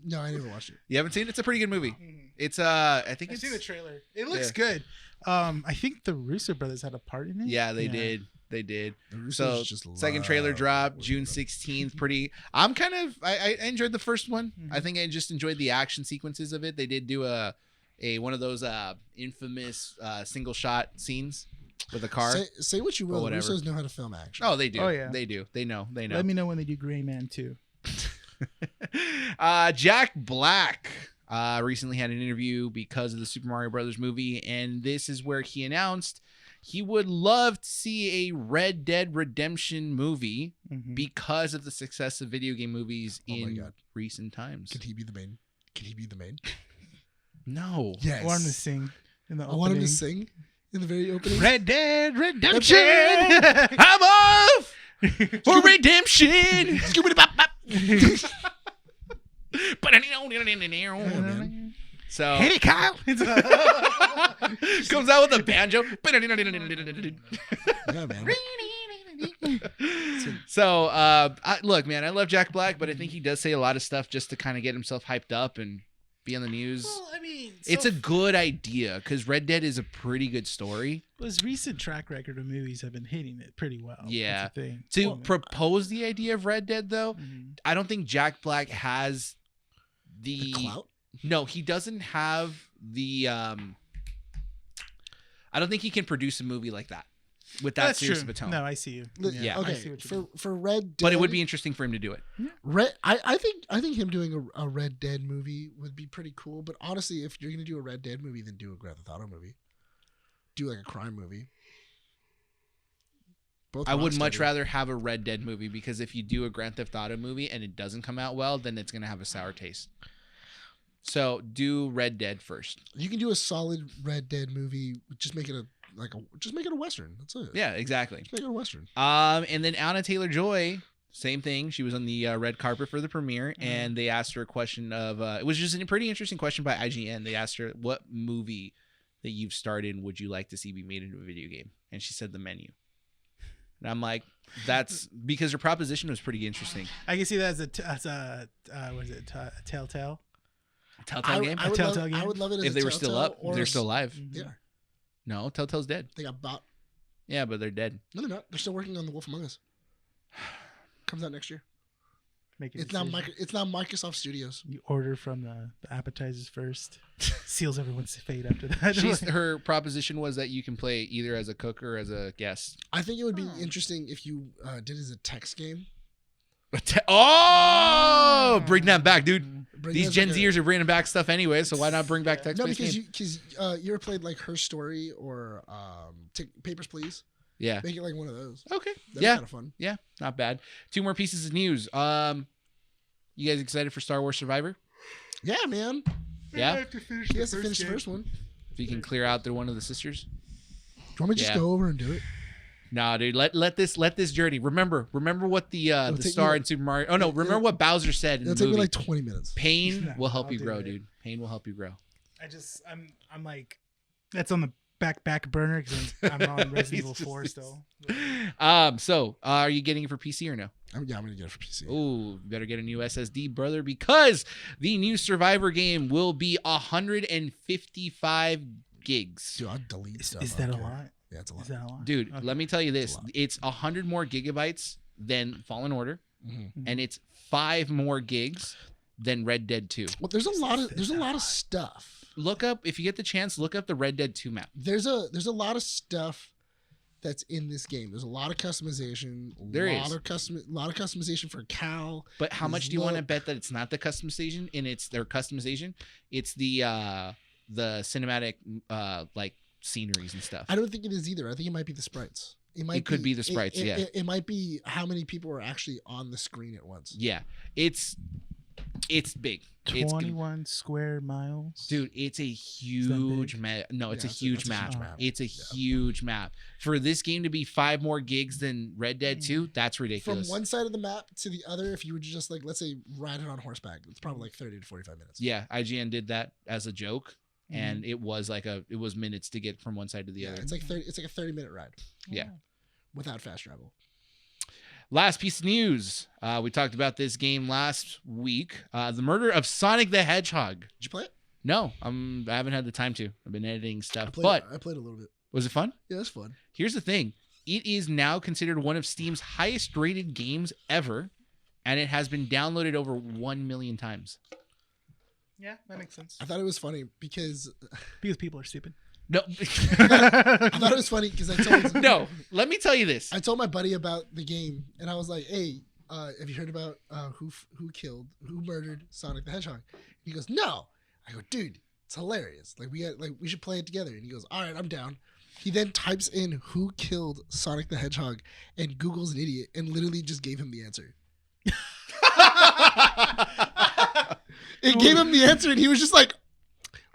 No, I never watched it. You haven't seen it? It's a pretty good movie. It's I think I've it's seen the trailer. It looks Yeah. good. I think the Russo brothers had a part in it. yeah, they did. They did. The Russos So just second trailer love drop what June they do. 16th. Pretty. I'm kind of. I enjoyed the first one. I Mhm. think I just enjoyed the action sequences of it. They did do a one of those infamous single shot scenes with a car. Say what you will. The whatever. Russos know how to film action. Oh, they do. Oh, yeah. They do. They know. They know. Let me know when they do Gray Man too. Jack Black recently had an interview because of the Super Mario Brothers movie, and this is where he announced he would love to see a Red Dead Redemption movie Mhm. because of the success of video game movies Oh my in God. recent times. Can he be the main? Can he be the main? No. Yes. I want him to sing in the I want him to opening. sing in the very opening. Red Dead Redemption. I'm off for redemption. So Hey Kyle. comes out with a banjo. Yeah, man. So, look, man, I love Jack Black, but I think he does say a lot of stuff just to kind of get himself hyped up and be on the news. Well, I mean, It's a good idea because Red Dead is a pretty good story. his recent track record of movies have been hitting it pretty well. Yeah. That's the thing. To Well, propose the idea of Red Dead, though, mhm. I don't think Jack Black has The clout. No, he doesn't have the. I don't think he can produce a movie like that with that That's serious true. of a tone. No, I see you. Yeah. I Okay. see what you For Red Dead, But it would be interesting for him to do it. I think him doing a Red Dead movie would be pretty cool. But honestly, if you're gonna do a Red Dead movie, then do a Grand Theft Auto movie. Do like a crime movie. Both I would Rocksteady. much rather have a Red Dead movie because if you do a Grand Theft Auto movie and it doesn't come out well, then it's gonna have a sour taste. So do Red Dead first. You can do a solid Red Dead movie. Just make it a western. That's it. Yeah, exactly. Just make it a western. And then Anna Taylor-Joy, same thing. She was on the red carpet for the premiere, Mm-hmm. and they asked her a question of. It was just a pretty interesting question by IGN. They asked her, "What movie that you've starred in would you like to see be made into a video game?" And she said, "The Menu." And I'm like, that's because her proposition was pretty interesting. I can see that as a what is it? A Telltale. Telltale game. I would Telltale love, game? I would love it as If a they were still Telltale up, or they're a- still alive. Mhm. They are. No, Telltale's dead. They got bought. Yeah, but they're dead. No, they're not. They're still working on The Wolf Among Us. Comes out next year. Make a It's not decision. It's not Microsoft Studios. You order from the appetizers first. Seals everyone's fate after that. Her proposition was that you can play either as a cook or as a guest. I think it would be interesting if you did it as a text game. Oh, bring that back, dude. Bring These that Gen back. Zers are bringing back stuff anyway, so why not bring back No, text-based because game? you ever played like Her Story or Papers, Please? Yeah. Make it like one of those. Okay. That'd Yeah. be kind of fun. Yeah. Not bad. 2 more pieces of news. You guys excited for Star Wars Survivor? Yeah, man. Yeah. I have to finish He has to finish the first one. If you can clear out through one of the sisters. Do you want me to just Yeah. go over and do it? Nah, dude. Let this journey. Remember what the take star me- in Super Mario. Oh no, remember what Bowser said in It'll the take movie. me like 20 minutes. Pain No, will help I'll you do grow, it. dude. Pain will help you grow. I'm like, that's on the back burner because I'm on Resident Evil 4 still. So are you getting it for PC or no? I'm gonna get it for PC. Oh, you better get a new SSD, brother, because the new Survivor game will be 155 gigs. Dude, I'll delete stuff. Is I that a don't care. lot? Yeah, it's a lot. Is that a lot? Dude, Okay. let me tell you this. a lot. It's 100 more gigabytes than Fallen Order, Mhm. and it's 5 more gigs than Red Dead 2. Well, there's a lot of stuff. Look up, if you get the chance, look up the Red Dead 2 map. There's a lot of stuff that's in this game. There's a lot of customization. There is. a lot of customization for Cal. But how much There's do you want to look. bet that it's not the customization and it's their customization? It's the cinematic like sceneries and stuff. I don't think it is either. I think it might be the sprites. It could be the sprites, it, yeah. It might be how many people are actually on the screen at once. Yeah. It's big. It's 21 square miles. dude, it's a huge big? map. No, it's Yeah, a huge that's a map. huge map. It's a Yeah. huge map. For this game to be 5 more gigs than Red Dead 2, that's From ridiculous. one side of the map to the other, if you were to just like, let's say, ride it on horseback, it's probably like 30 to 45 minutes. Yeah, IGN did that as a joke, and it was minutes to get from one side to the Yeah, other. it's like 30-minute ride Yeah. without fast travel. Last piece of news. We talked about this game last week. The murder of Sonic the Hedgehog. Did you play it? No, I haven't had the time to. I've been editing I stuff. played But it. I played a little bit. was it fun? Yeah, it's fun. Here's the thing. It is now considered one of Steam's highest rated games ever, and it has been downloaded over 1 million times. Yeah, that makes sense. I thought it was funny because Because people are stupid. No. I thought it was funny because I told No, let me tell you this. I told my buddy about the game, and I was like, "Hey, have you heard about who murdered Sonic the Hedgehog?" He goes, "No." I go, "Dude, it's hilarious. Like we should play it together." And he goes, "All right, I'm down." He then types in who killed Sonic the Hedgehog, and Google's an idiot and literally just gave him the answer. It gave him the answer, and he was just like,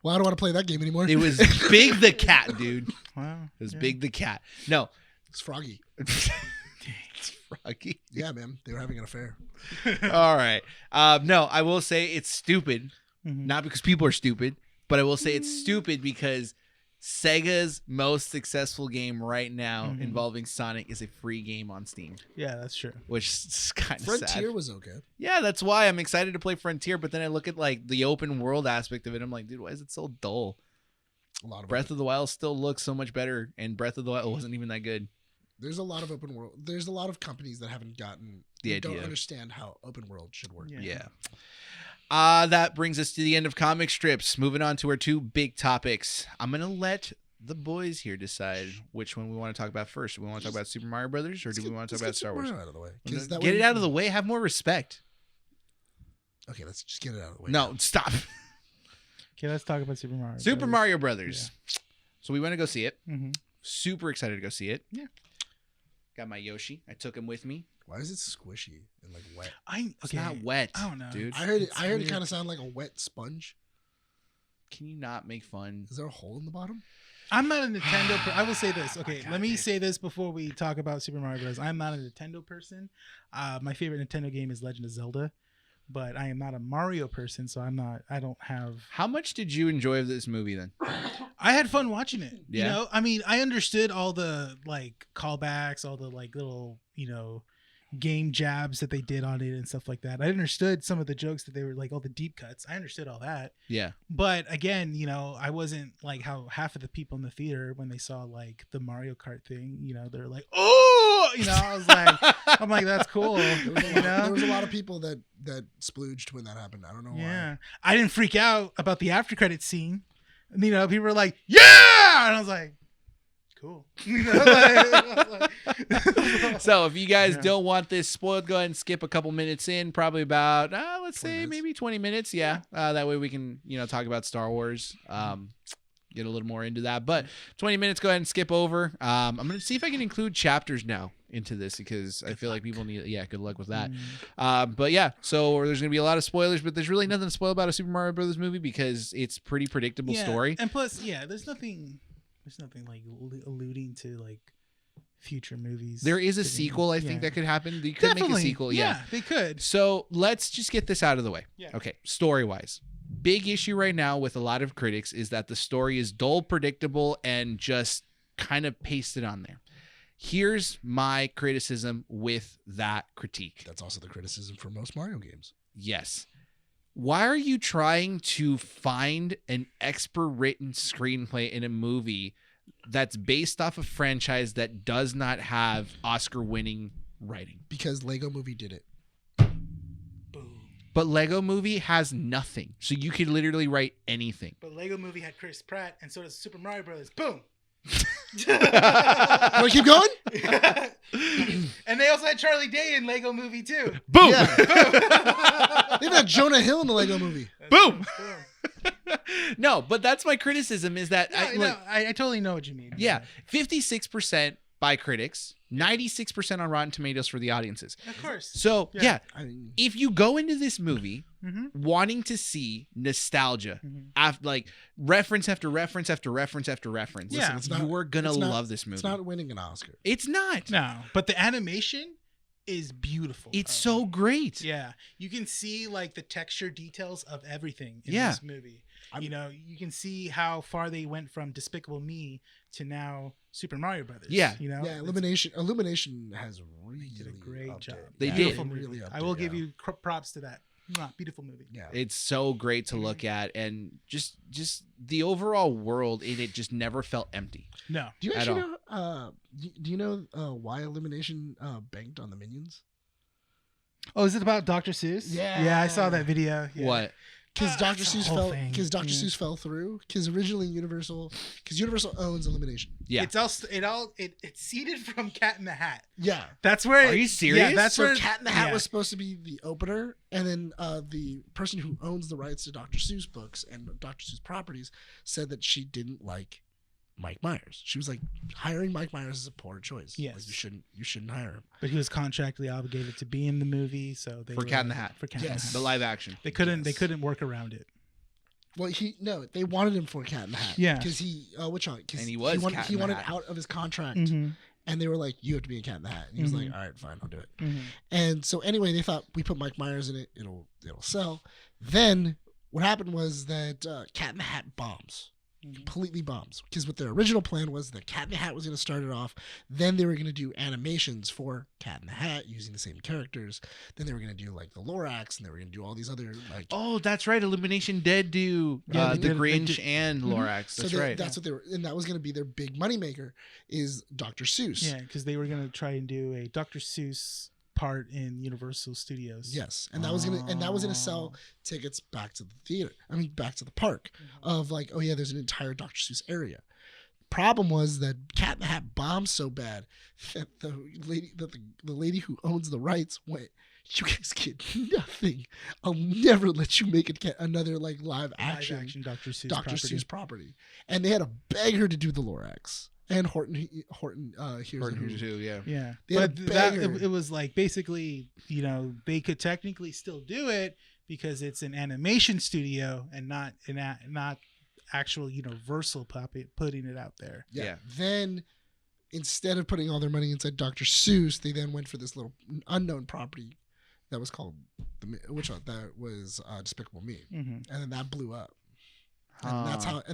"Well, I don't want to play that game anymore." It was Big the Cat, dude. Wow. It was Big the Cat. No. It's Froggy. It's Froggy. Yeah, man, they were having an affair. All right. No, I will say it's stupid. Mhm. Not because people are stupid, but I will say it's stupid because Sega's most successful game right now Mhm. involving Sonic is a free game on Steam, Yeah, that's true. which is kind of Frontier sad. was okay. Yeah, that's why I'm excited to play Frontier, but then I look at like the open world aspect of it. I'm like, dude, why is it so dull? A lot of Breath of the Wild still looks so much better, and Breath of the Wild wasn't even that good. There's a lot of open world. There's a lot of companies that haven't gotten The that don't idea. understand how open world should work. Yeah. Yeah. That brings us to the end of comic strips. Moving on to our 2 big topics. I'm gonna let the boys here decide which one we want to talk about first. Do we want to talk about Super Mario Brothers, or do we want to talk about Star Wars? Out of the way. 'Cause that Get way it we out of the can- way. Have more respect. Okay, let's just get it out of the way. No, stop. Okay, let's talk about Super Mario. Super Brothers. Mario Brothers. So we went to go see it. Mhm. Super excited to go see it. Yeah. Got my Yoshi. I took him with me. Why is it squishy and like wet? It's not wet. I don't know. dude. I heard it. It's I heard it weird. kind of sound like a wet sponge. Can you not make fun? Is there a hole in the bottom? I'm not a Nintendo. I will say this. Okay, let me say this before we talk about Super Mario Bros. I'm not a Nintendo person. My favorite Nintendo game is Legend of Zelda, but I am not a Mario person, so I'm not. I don't have. How much did you enjoy this movie then? I had fun watching it. Yeah. You know, I mean, I understood all the like callbacks, all the like little game jabs that they did on it and stuff like that. I understood some of the jokes that they were like all the deep cuts. I understood all that. Yeah. But again, I wasn't like how half of the people in the theater when they saw like the Mario Kart thing, they're like, oh, I was like, I'm like, that's cool. There was a lot of people that splooged when that happened. I don't know Yeah. I didn't freak out about the after credit scene. And, people were like, yeah. And I was like, cool. So if you guys don't want this spoiled, go ahead and skip a couple minutes in, probably about let's say minutes. maybe 20 minutes. Yeah. That way we can, talk about Star Wars. Get a little more into that. But 20 minutes, go ahead and skip over. I'm going to see if I can include chapters now into this because I feel like people need, good luck with that. But yeah, so there's going to be a lot of spoilers, but there's really nothing to spoil about a Super Mario Brothers movie because it's pretty predictable story. And plus, there's nothing like alluding to like future movies. There is a sequel, I think, that could happen. They could make a sequel. Yeah, they could. So let's just get this out of the way. Yeah. Okay, story-wise. Big issue right now with a lot of critics is that the story is dull, predictable, and just kind of pasted on there. Here's my criticism with that critique. That's also the criticism for most Mario games. Yes. Why are you trying to find an expert-written screenplay in a movie that's based off a franchise that does not have Oscar-winning writing? Because Lego Movie did it. But Lego Movie has nothing. So you could literally write anything. But Lego Movie had Chris Pratt, and so does Super Mario Brothers. Boom. Want to keep going? And they also had Charlie Day in Lego Movie too. Boom! Yeah. They've had Jonah Hill in the Lego Movie. Boom! No, but that's my criticism is that... I totally know what you mean. Yeah, 56% by critics, 96% on Rotten Tomatoes for the audiences. Of course. So, I mean, if you go into this movie Mm-hmm. wanting to see nostalgia, after, like reference after reference after reference after reference, Yeah. you are going to love this movie. it's not winning an Oscar. It's not. No, but the animation is beautiful. It's so great. Yeah, you can see like the texture details of everything in Yeah. this movie. You can see how far they went from Despicable Me to now Super Mario Brothers. Yeah. Yeah, Illumination has really did a great upped job. it. They Yeah, did. Beautiful movie. really upped I will it, give yeah. you props to that. Mwah, beautiful movie. Yeah. It's so great to look at, and just the overall world in it just never felt empty. No. Do you At actually know? Do you know why Illumination banked on the Minions? Oh, is it about Dr. Seuss? Yeah. Yeah, I saw that video. Yeah. What? Because Dr. that's the Seuss whole fell. thing. Because Dr. Yeah. Seuss fell through. Because originally Universal owns Illumination. Yeah. It's seeded from Cat in the Hat. Yeah. That's where. Are you serious? Yeah, that's So where Cat in the Hat yeah. was supposed to be the opener, and then the person who owns the rights to Dr. Seuss books and Dr. Seuss properties said that she didn't like Mike Myers. She was like, hiring Mike Myers is a poor choice. Yes. Like, you shouldn't hire him. But he was contractually obligated to be in the movie, so they For were- Cat in the Hat. For Cat in the Yes. Hat. The live action. They couldn't. Yes. They couldn't work around it. Well, they wanted him for Cat in the Hat. Yeah. Because which one? Because And he was Cat in the wanted Hat. out of his contract, Mm-hmm. and they were like, "You have to be a Cat in the Hat." And he was like, "All right, fine, I'll do it." Mm-hmm. And so anyway, they thought we put Mike Myers in it, it'll sell. Then what happened was that Cat in the Hat bombs. Completely bombs, because what their original plan was that Cat in the Hat was going to start it off, then they were going to do animations for Cat in the Hat using the same characters, then they were going to do like the Lorax, and they were going to do all these other like Oh, that's right. Illumination did do Yeah, the they Grinch did. and Lorax. so That's they- right. that's what they were, and that was going to be their big moneymaker is Dr. Seuss. Yeah, because they were gonna try and do a Dr. Seuss part in Universal Studios. Yes, and that was gonna sell tickets back to the theater. I mean, back to the park. Of like, oh yeah, there's an entire Dr. Seuss area. Problem was that Cat in the Hat bombed so bad that the lady who owns the rights went, "You guys get nothing. I'll never let you make another like live action Dr. Seuss. Dr. property. Seuss property." And they had to beg her to do the Lorax and Horton Hears Horton a Hears Who. Who, yeah. Yeah, They had but a that, banger. it was like basically, they could technically still do it because it's an animation studio and not actual Universal putting it out there. Yeah. Then instead of putting all their money inside Dr. Seuss, they then went for this little unknown property that was called that was Despicable Me, Mm-hmm. and then that blew up. And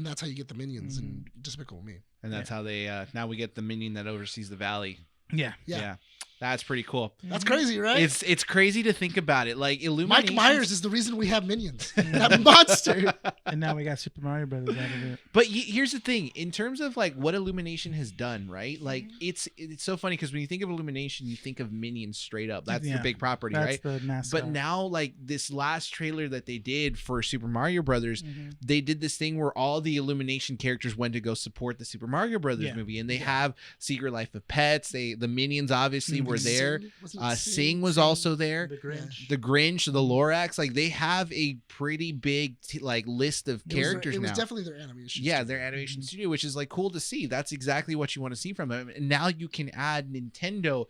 that's how you get the Minions in Despicable Me. And that's how they now we get the minion that oversees the valley. Yeah. Yeah. That's pretty cool. That's crazy, right? It's crazy to think about it. Like Illumination. Mike Myers is the reason we have minions. That monster. And now we got Super Mario Brothers out of it. But here's the thing: in terms of like what Illumination has done, right? Like it's so funny because when you think of Illumination, you think of Minions straight up. That's the big property, That's right? the mascot. But now, like this last trailer that they did for Super Mario Brothers, they did this thing where all the Illumination characters went to go support the Super Mario Brothers movie, and they have Secret Life of Pets. The Minions obviously were there. Sing was also there. The Grinch. The Grinch, the Lorax, like they have a pretty big like list of characters It was now. definitely their animation. Yeah, their animation studio, which is like cool to see. That's exactly what you want to see from them. And now you can add Nintendo.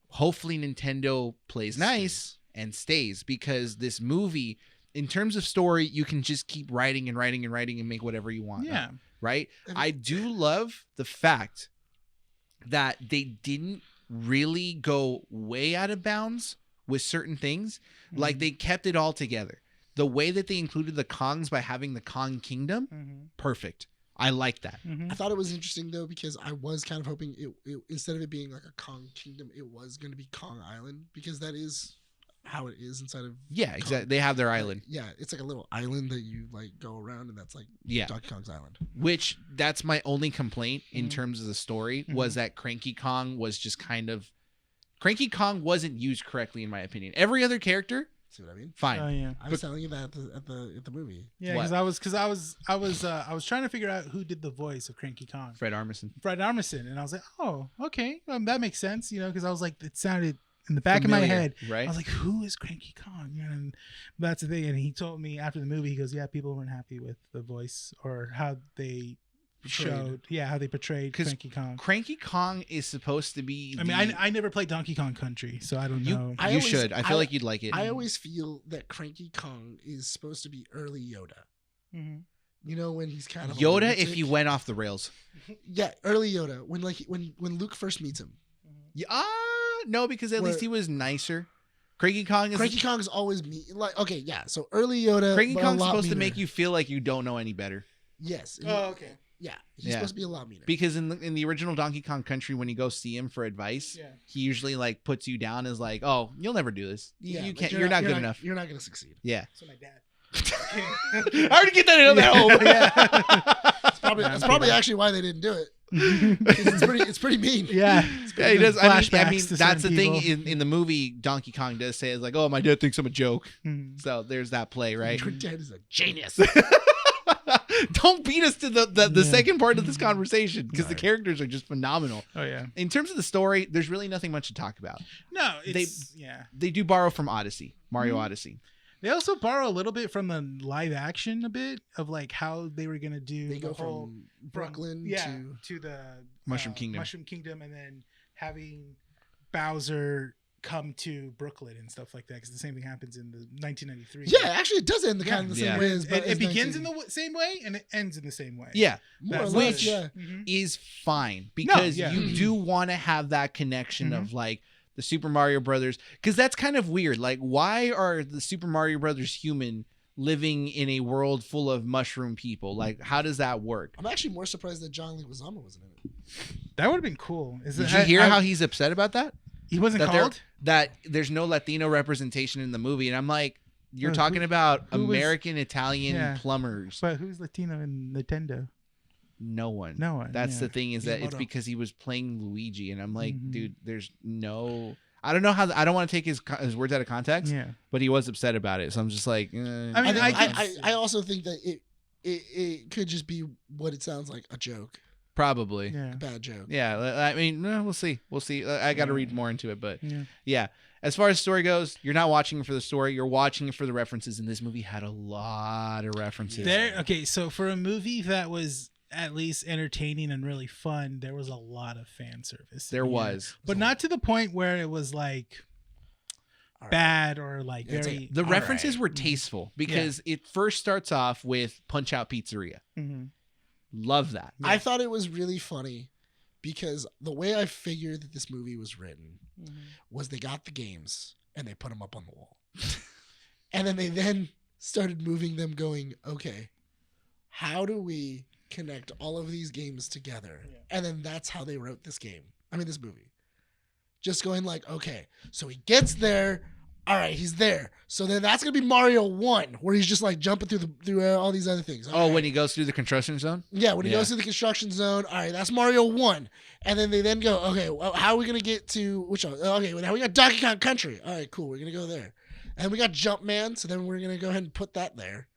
Hopefully Nintendo plays nice and stays, because this movie, in terms of story, you can just keep writing and writing and writing and make whatever you want. Yeah. Right? I do love the fact that they didn't really go way out of bounds with certain things. Like they kept it all together. The way that they included the Kongs by having the Kong Kingdom, perfect. I like that. I thought it was interesting though, because I was kind of hoping it instead of it being like a Kong Kingdom, it was going to be Kong Island, because that is how it is inside of Yeah, exactly. They have their island. Yeah, it's like a little island that you like go around, and that's like Donkey Kong's island. Which that's my only complaint in terms of the story was that Cranky Kong was just kind of Cranky Kong wasn't used correctly in my opinion. Every other character, See what I mean? fine. Oh yeah. I was telling you that at the movie. Yeah, What? because I was trying to figure out who did the voice of Cranky Kong. Fred Armisen. Fred Armisen, and I was like, oh, okay, that makes sense, because I was like, it sounded in the back of my Familiar, head, right? I was like, who is Cranky Kong? And that's the thing. And he told me after the movie, he goes, yeah, people weren't happy with the voice or how they how they portrayed 'Cause Cranky Kong. Cranky Kong is supposed to be. I mean, I never played Donkey Kong Country, so I don't know. You should. I feel like you'd like it. I always feel that Cranky Kong is supposed to be early Yoda. Mhm. You know, when he's kind of a Yoda, lunatic? if he went off the rails. Yeah, early Yoda, when Luke first meets him. Yeah, no, because at Where- least he was nicer. Cranky Kong is. Cranky Kong's always okay, yeah. So early Yoda. Cranky but a Kong's lot supposed to meaner. make you feel like you don't know any better. Yes. Okay. Yeah, he's Yeah. supposed to be a lot meaner. Because in the original Donkey Kong Country, when you go see him for advice, he usually like puts you down as like, oh, you'll never do this. You like, can't. You're not good enough. You're not gonna succeed. Yeah. So my dad. I already get that in at home. That's probably actually why they didn't do it. 'Cause it's pretty mean. Yeah. Yeah, he does. I mean, Flashbacks to that's the certain thing people. in the movie. Donkey Kong does say it's like, oh, my dad thinks I'm a joke. Mhm. So there's that play, right? Your dad is a genius. Don't beat us to the second part of this conversation, because the characters are just phenomenal. Oh yeah. In terms of the story, there's really nothing much to talk about. No, it's They do borrow from Odyssey, Mario Mm-hmm. Odyssey. They also borrow a little bit from the live action, a bit of like how they were gonna do They the go whole from Brooklyn to the Mushroom Kingdom. Mushroom Kingdom, and then having Bowser come to Brooklyn and stuff like that. Because the same thing happens in the 1993. Yeah, actually, it does end the kind of the same way as. It begins in the same way and it ends in the same way. Yeah, more or That's less. which- Yeah. Mhm. is fine, because yeah. you do want to have that connection Mhm. of like the Super Mario Brothers, because that's kind of weird. Like, why are the Super Mario Brothers human living in a world full of mushroom people? Like, how does that work? I'm actually more surprised that John Leguizamo wasn't in it. That would have been cool. Did you hear how he's upset about that? he wasn't That called? there's no Latino representation in the movie, and I'm like, you're Who- talking about who was- American Italian Yeah. plumbers. But who's Latino in Nintendo? No one. No one. That's yeah. the thing, is that it's Miyamoto. because he was playing Luigi, and I'm like, Mhm. dude, there's no. I don't know how. I don't want to take his words out of context, Yeah. but he was upset about it. So I'm just like, I mean, I also think that it could just be what it sounds like, a joke, probably. Yeah. a bad joke. Yeah, I mean, we'll see. We'll see. I got to read more into it, but Yeah. yeah. As far as story goes, you're not watching it for the story. You're watching it for the references, and this movie had a lot of references. Okay, so for a movie that was at least entertaining and really fun, there was a lot of fan service. There Yeah. was. But not to the point where it was like All right. bad or like Yeah, it's very. The All references right. were tasteful, because it first starts off with Punch Out Pizzeria. Mhm. Love that. I thought it was really funny because the way I figured that this movie was written was they got the games and they put them up on the wall. And then they started moving them, going, okay, how do we connect all of these games together? Yeah. And then that's how they wrote this movie. just going like, okay, so he gets there. All right, he's there. So then that's gonna be Mario 1, where he's just like jumping through all these other things. Oh, when he goes through the construction zone? Yeah, when he goes through the construction zone. All right, that's Mario 1. And then they then go, okay, well, how are we going to get to which one? Okay, well, now we got Donkey Kong Country. All right, cool. We're going to go there. And we got Jumpman, so then we're going to go ahead and put that there.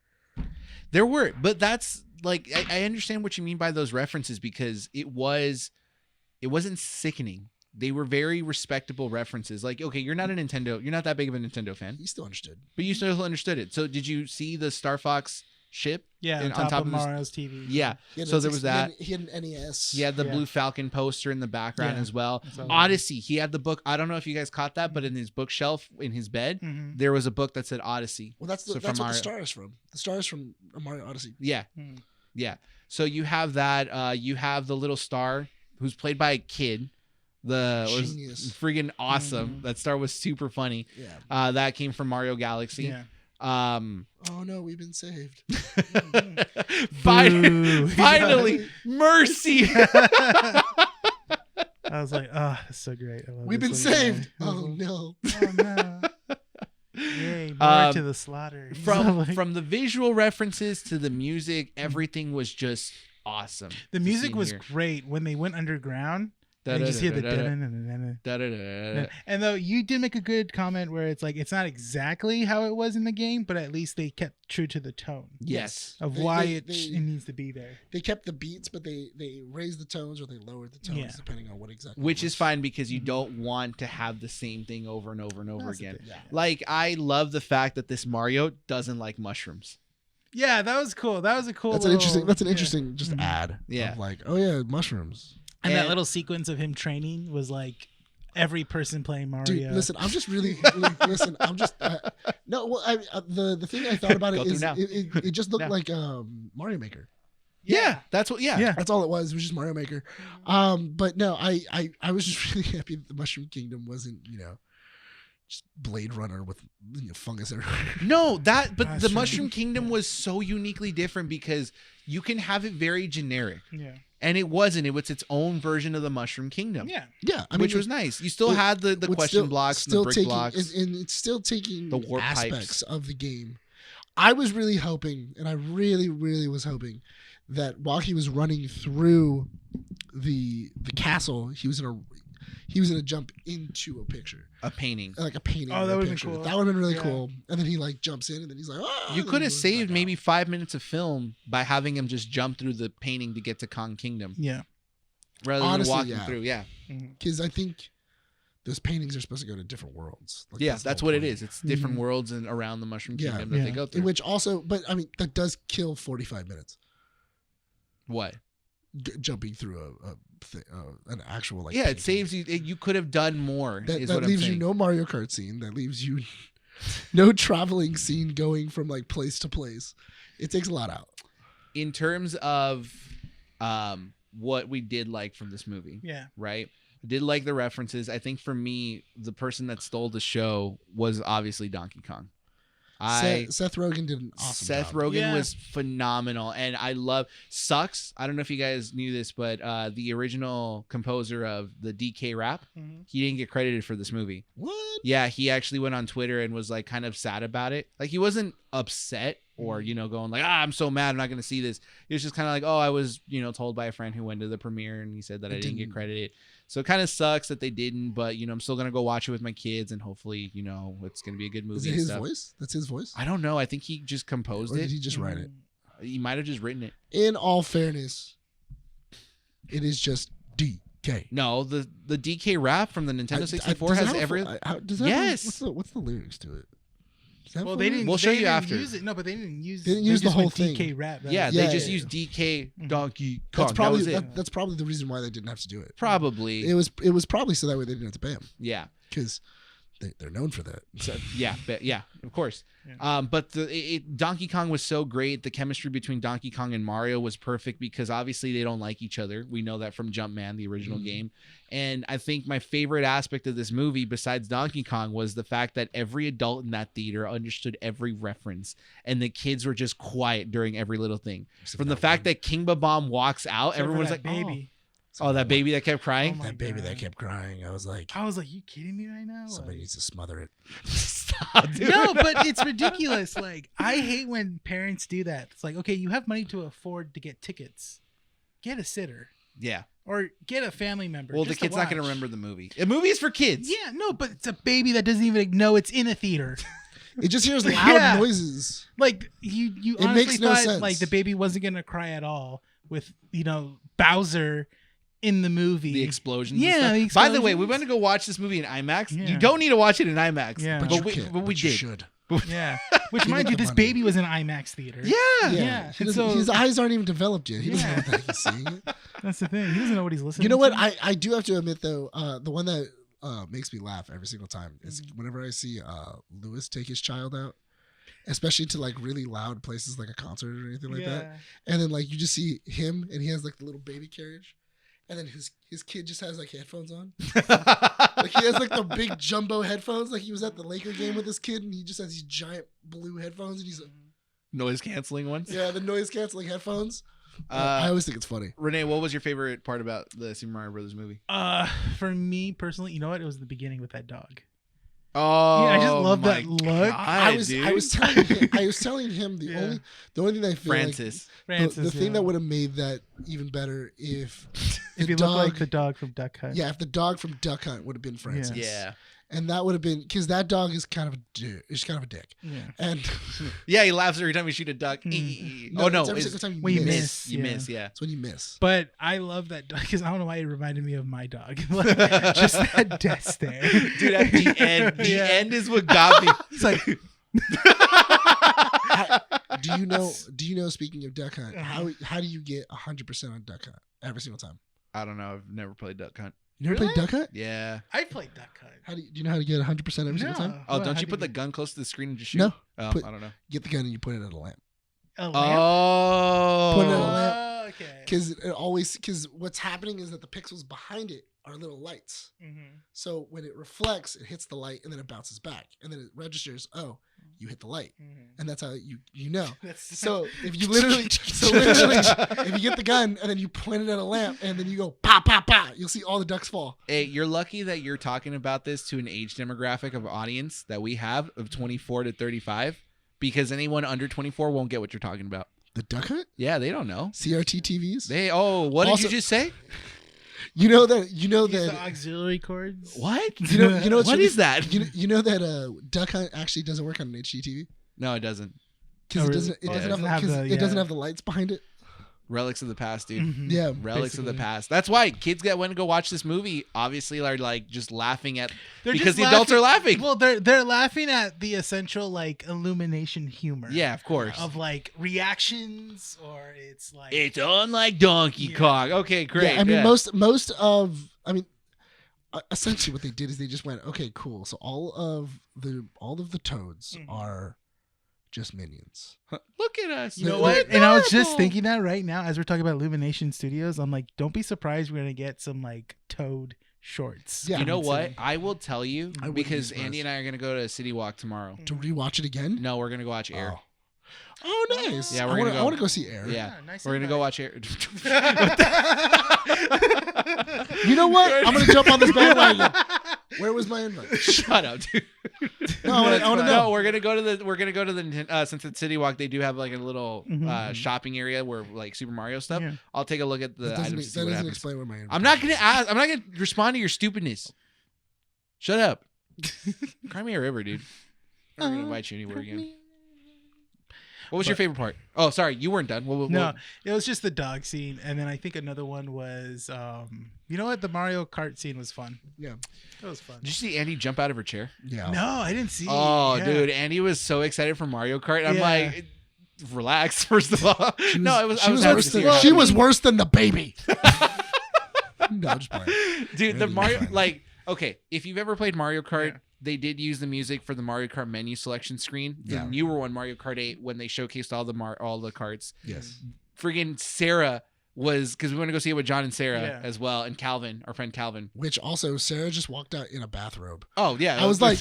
There were, but that's like, I understand what you mean by those references because it wasn't sickening. They were very respectable references. Like, okay, you're not that big of a Nintendo fan. He still understood. But you still understood it. So did you see the Star Fox ship? Yeah, on top of Mario's TV. Yeah. So there was that. He had an NES. He had the Blue Falcon poster in the background as well. Odyssey. He had the book. I don't know if you guys caught that, but in his bookshelf in his bed, there was a book that said Odyssey. Well, that's what the star is from. The star is from Mario Odyssey. Yeah. Yeah. So you have that. You have the little star who's played by a kid. Was friggin' awesome. That star was super funny. Yeah. That came from Mario Galaxy. Yeah. Oh no, we've been saved. Finally, mercy. I was like, oh, that's so great. We've been saved. Oh no. Oh no. Yay, more to the slaughter. From the visual references to the music, everything was just awesome. The music was great when they went underground. You just hear the and though you did make a good comment where it's like it's not exactly how it was in the game, but at least they kept true to the tone. Yes, of why it needs to be there. They kept the beats, but they raised the tones or they lowered the tones depending on what exactly. Which is fine because you don't want to have the same thing over and over and over again. Like I love the fact that this Mario doesn't like mushrooms. Yeah, that was cool. That was a cool. That's an interesting just ad. Yeah, of like mushrooms. And that little sequence of him training was like every person playing Mario. Dude, listen, I'm just really listen. I'm just no. Well, the thing I thought about it is it just looked like Mario Maker. Yeah, that's what. Yeah, that's all it was. It was just Mario Maker. But no, I was just really happy that the Mushroom Kingdom wasn't just Blade Runner with fungus everywhere. No, but the Mushroom Kingdom was so uniquely different because you can have it very generic. Yeah. And it wasn't. It was its own version of the Mushroom Kingdom. Yeah. Yeah. I mean, which was nice. You still had the question blocks and the brick blocks. And it's still taking the warp aspects of the game. I was really hoping, and I really, really was hoping that while he was running through the castle, he was gonna jump into a picture. A painting. Like a painting. Oh, that would have been cool. That would have been really cool. And then he jumps in and then he's like, oh. You could have saved maybe 5 minutes of film by having him just jump through the painting to get to Kong Kingdom. Yeah. Rather than walking through. Yeah. Because I think those paintings are supposed to go to different worlds. Like, that's what it is. It's different worlds and around the Mushroom Kingdom that they go through. Which also, but I mean, that does kill 45 minutes. What? Jumping through an actual it painting. Saves you. You could have done more. That leaves you no Mario Kart scene. That leaves you no traveling scene going from like place to place. It takes a lot out. In terms of what we did like from this movie, right? I did like the references. I think for me, the person that stole the show was obviously Donkey Kong. Seth Rogen did an awesome job. Seth Rogen was phenomenal, and I love Sucks. I don't know if you guys knew this, but the original composer of the DK rap, he didn't get credited for this movie. What? Yeah, he actually went on Twitter and was like kind of sad about it. Like he wasn't upset or going like, I'm so mad I'm not gonna see this. He was just kind of like, I was told by a friend who went to the premiere and he said that I didn't get credited. So it kind of sucks that they didn't, but I'm still gonna go watch it with my kids and hopefully it's gonna be a good movie. Is it his voice? That's his voice? I don't know. I think he just composed it. Or did he just write it? He might have just written it. In all fairness, it is just DK. No, the DK rap from the Nintendo 64 has every. Yes. What's the lyrics to it? Well, they didn't. We'll show you after. Use it. No, but they didn't use. They didn't use the whole thing. DK rap. Right? Yeah, they just used DK Donkey Kong. That's probably the reason why they didn't have to do it. Probably. It was probably so that way they didn't have to pay him. Yeah. Because they're known for that. So, yeah, of course. Yeah. But Donkey Kong was so great. The chemistry between Donkey Kong and Mario was perfect because obviously they don't like each other. We know that from Jumpman, the original game. And I think my favorite aspect of this movie, besides Donkey Kong, was the fact that every adult in that theater understood every reference, and the kids were just quiet during every little thing. From the fact that King Babam walks out, everyone was like, baby. Oh, that baby that kept crying. Oh my That baby God. that kept crying. I was like, you kidding me right now? somebody Like- needs to smother it. Stop, dude. No, but it's ridiculous. Like, I hate when parents do that. It's like, okay, you have money to afford to get tickets. Get a sitter Yeah. or get a family member. Well, the just to kid's not going to watch. remember the movie. A movie is for kids. Yeah, no, but it's a baby that doesn't even know it's in a theater. It just hears loud Yeah. noises. Like you It honestly makes no thought sense. like the baby wasn't gonna cry at all with Bowser in the movie. The explosions. Yeah, and the stuff. By the way, we explosions. went to go watch this movie in IMAX. Yeah. You don't need to watch it in IMAX. Yeah. But, But you we, can't. but we But you did. should. Yeah, which Give mind it you, the this money. baby was in IMAX theater. Yeah. Yeah, He and doesn't- so- his eyes aren't even developed yet. He doesn't Yeah. know that he's seeing it. That's the thing. He doesn't know what he's listening. You know what? to. I do have to admit though, the one that makes me laugh every single time is whenever I see Lewis take his child out, especially to like really loud places like a concert or anything like that. And then like you just see him and he has like the little baby carriage, and then his kid just has like headphones on. Like he has like the big jumbo headphones. Like he was at the Laker game with his kid and he just has these giant blue headphones and he's like, Noise canceling ones. yeah, the noise canceling headphones. I always think it's funny. Renee, what was your favorite part about the Super Mario Brothers movie? For me personally, you know what? It was the beginning with that dog. Oh, I just love my that look. God, I was telling him the Yeah. only thing I feel Francis. like Francis, the thing yeah. that would have made that even better if if the you look like the dog from Duck Hunt. yeah, if the dog from Duck Hunt would have been Francis. Yeah. And that would have been because that dog is kind of a dude. It's kind of a dick. Yeah. And Yeah, he laughs every time you shoot a duck. no, Oh no, it's every it's- single time you when you miss. miss. you Yeah. miss. Yeah. It's when you miss. But I love that dog because I don't know why it reminded me of my dog. Like, just that death stare. Dude, at the end, the Yeah. end is what got me. He's like, Do you know? Speaking of Duck Hunt, how do you get 100% on Duck Hunt every single time? I don't know. I've never played Duck Hunt. You never Really? played Duck Hunt? Yeah. I played Duck Hunt. Do you know how to get 100% every single time? Oh, What? don't How you do put the gun close to the screen and just shoot? No. Oh, Put- I don't know. Get the gun and you put it at a lamp. A lamp? Oh. Put it at a lamp. Okay. Because what's happening is that the pixels behind it are little lights. Mm-hmm. So when it reflects, it hits the light and then it bounces back and then it registers. Oh, you hit the light, and that's how you know. That's So if you literally if you get the gun and then you point it at a lamp and then you go pop pop pop, you'll see all the ducks fall. Hey, you're lucky that you're talking about this to an age demographic of audience that we have of 24 to 35, because anyone under 24 won't get what you're talking about. The Duck Hunt, Yeah, they don't know. CRT TVs. What Also- did you just say? You know that Use the auxiliary cords. What? you know what's What really- is that? You know that Duck Hunt actually doesn't work on an HDTV No, it doesn't. because Oh, it doesn't really? it Oh, doesn't it have doesn't have the- it doesn't yeah. have the lights behind it. Relics of the past, dude. Mhm. Yeah, Relics of the Basically. past. That's why kids that went to go watch this movie obviously are like just laughing at They're because just the adults are laughing. Well, they're laughing at the essential like illumination humor. Yeah, of course. Of like reactions, or it's like It's unlike Donkey Yeah. Kong. Okay, great. Yeah, I mean yeah. most of essentially what they did is they just went, okay, cool. So all of the toads Mhm. are just minions. Look at us. You know We're what? And I was just adorable. thinking that right now as we're talking about Illumination Studios. I'm like, don't be surprised we're gonna get some like Toad shorts. Yeah. You know coming what? soon. I will tell you I wouldn't be because surprised. Andy and I are gonna go to City Walk tomorrow. To rewatch it again? No, we're gonna go watch Air. Oh, nice. Yeah, I we're gonna go. want to go see Air. Yeah, nice we're gonna go watch Air. You know what? I'm gonna jump on this bandwagon. Where was my invite? Shut up, dude. No, I want to know. No, we're gonna go to the since it's City Walk, they do have like a little Mhm. shopping area where like Super Mario stuff. Yeah. I'll take a look at the That items to see doesn't what happens. explain where my invite. I'm not gonna ask. I'm not gonna respond to your stupidness. Shut up. Cry me a river, dude. I'm not gonna invite you anywhere again. What was your favorite part? Oh, sorry, you weren't done. No, it was just the dog scene, and then I think another one was, you know what? The Mario Kart scene was fun. Yeah. That was fun. Did you see Andy jump out of her chair? Yeah. No, I didn't see. Oh, yeah. dude, Andy was so excited for Mario Kart. I'm Yeah. like, relax. First of all, no, it was. I She was was happy worse to see than her. she was worse than the baby. No, I'm just playing. Dude, the Really Mario, fun. like, okay, if you've ever played Mario Kart, Yeah. they did use the music for the Mario Kart menu selection screen. The Yeah. newer one, Mario Kart 8, when they showcased all the carts. Yes. Friggin' Sarah was because we went to go see it with John and Sarah Yeah. as well, and Calvin, our friend Calvin. Which also, Sarah just walked out in a bathrobe. Oh yeah, I was like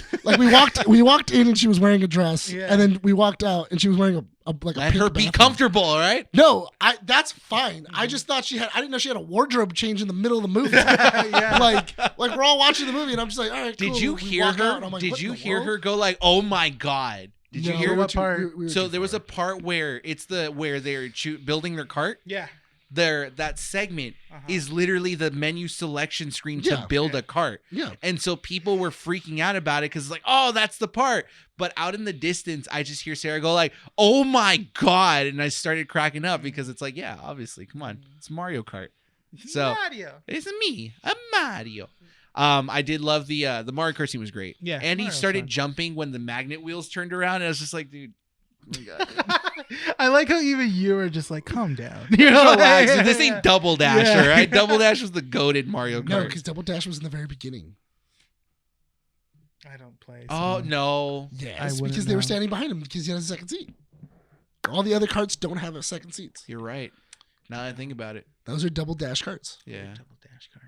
we walked in and she was wearing a dress, Yeah. and then we walked out and she was wearing a let pink her be bathrobe. comfortable, all right? No, that's fine. I just thought I didn't know she had a wardrobe change in the middle of the movie. Yeah. like we're all watching the movie and I'm just like, all right, cool. Did you We hear walk her? out and I'm like, Did what you in the hear world? her go like, "Oh my god"? Did you No, hear we were what too- part? we were So too there was a far. part where where they're building their cart. Yeah. That segment is literally the menu selection screen to Yeah. build a cart. Yeah. And so people were freaking out about it because it's like, oh, that's the part. But out in the distance, I just hear Sarah go like, oh my God. And I started cracking up because it's like, yeah, obviously, come on. It's Mario Kart. So Mario. it's me, a Mario. I did love the Mario Kart scene was great. Yeah, And he Mario's started fun. jumping when the magnet wheels turned around. And I was just like, dude. Oh my God. I like how even you were just like, calm down. You Relax. like- This ain't Double Dash, Yeah. all right? Double Dash was the goated Mario Kart. No, because Double Dash was in the very beginning. I don't play. Oh so- no. Yes, wouldn't because they were know. standing behind him because he had a second seat. All the other carts don't have a second seats. You're right. Now that I think about it. Those are Double Dash carts. Yeah. Double dash cart.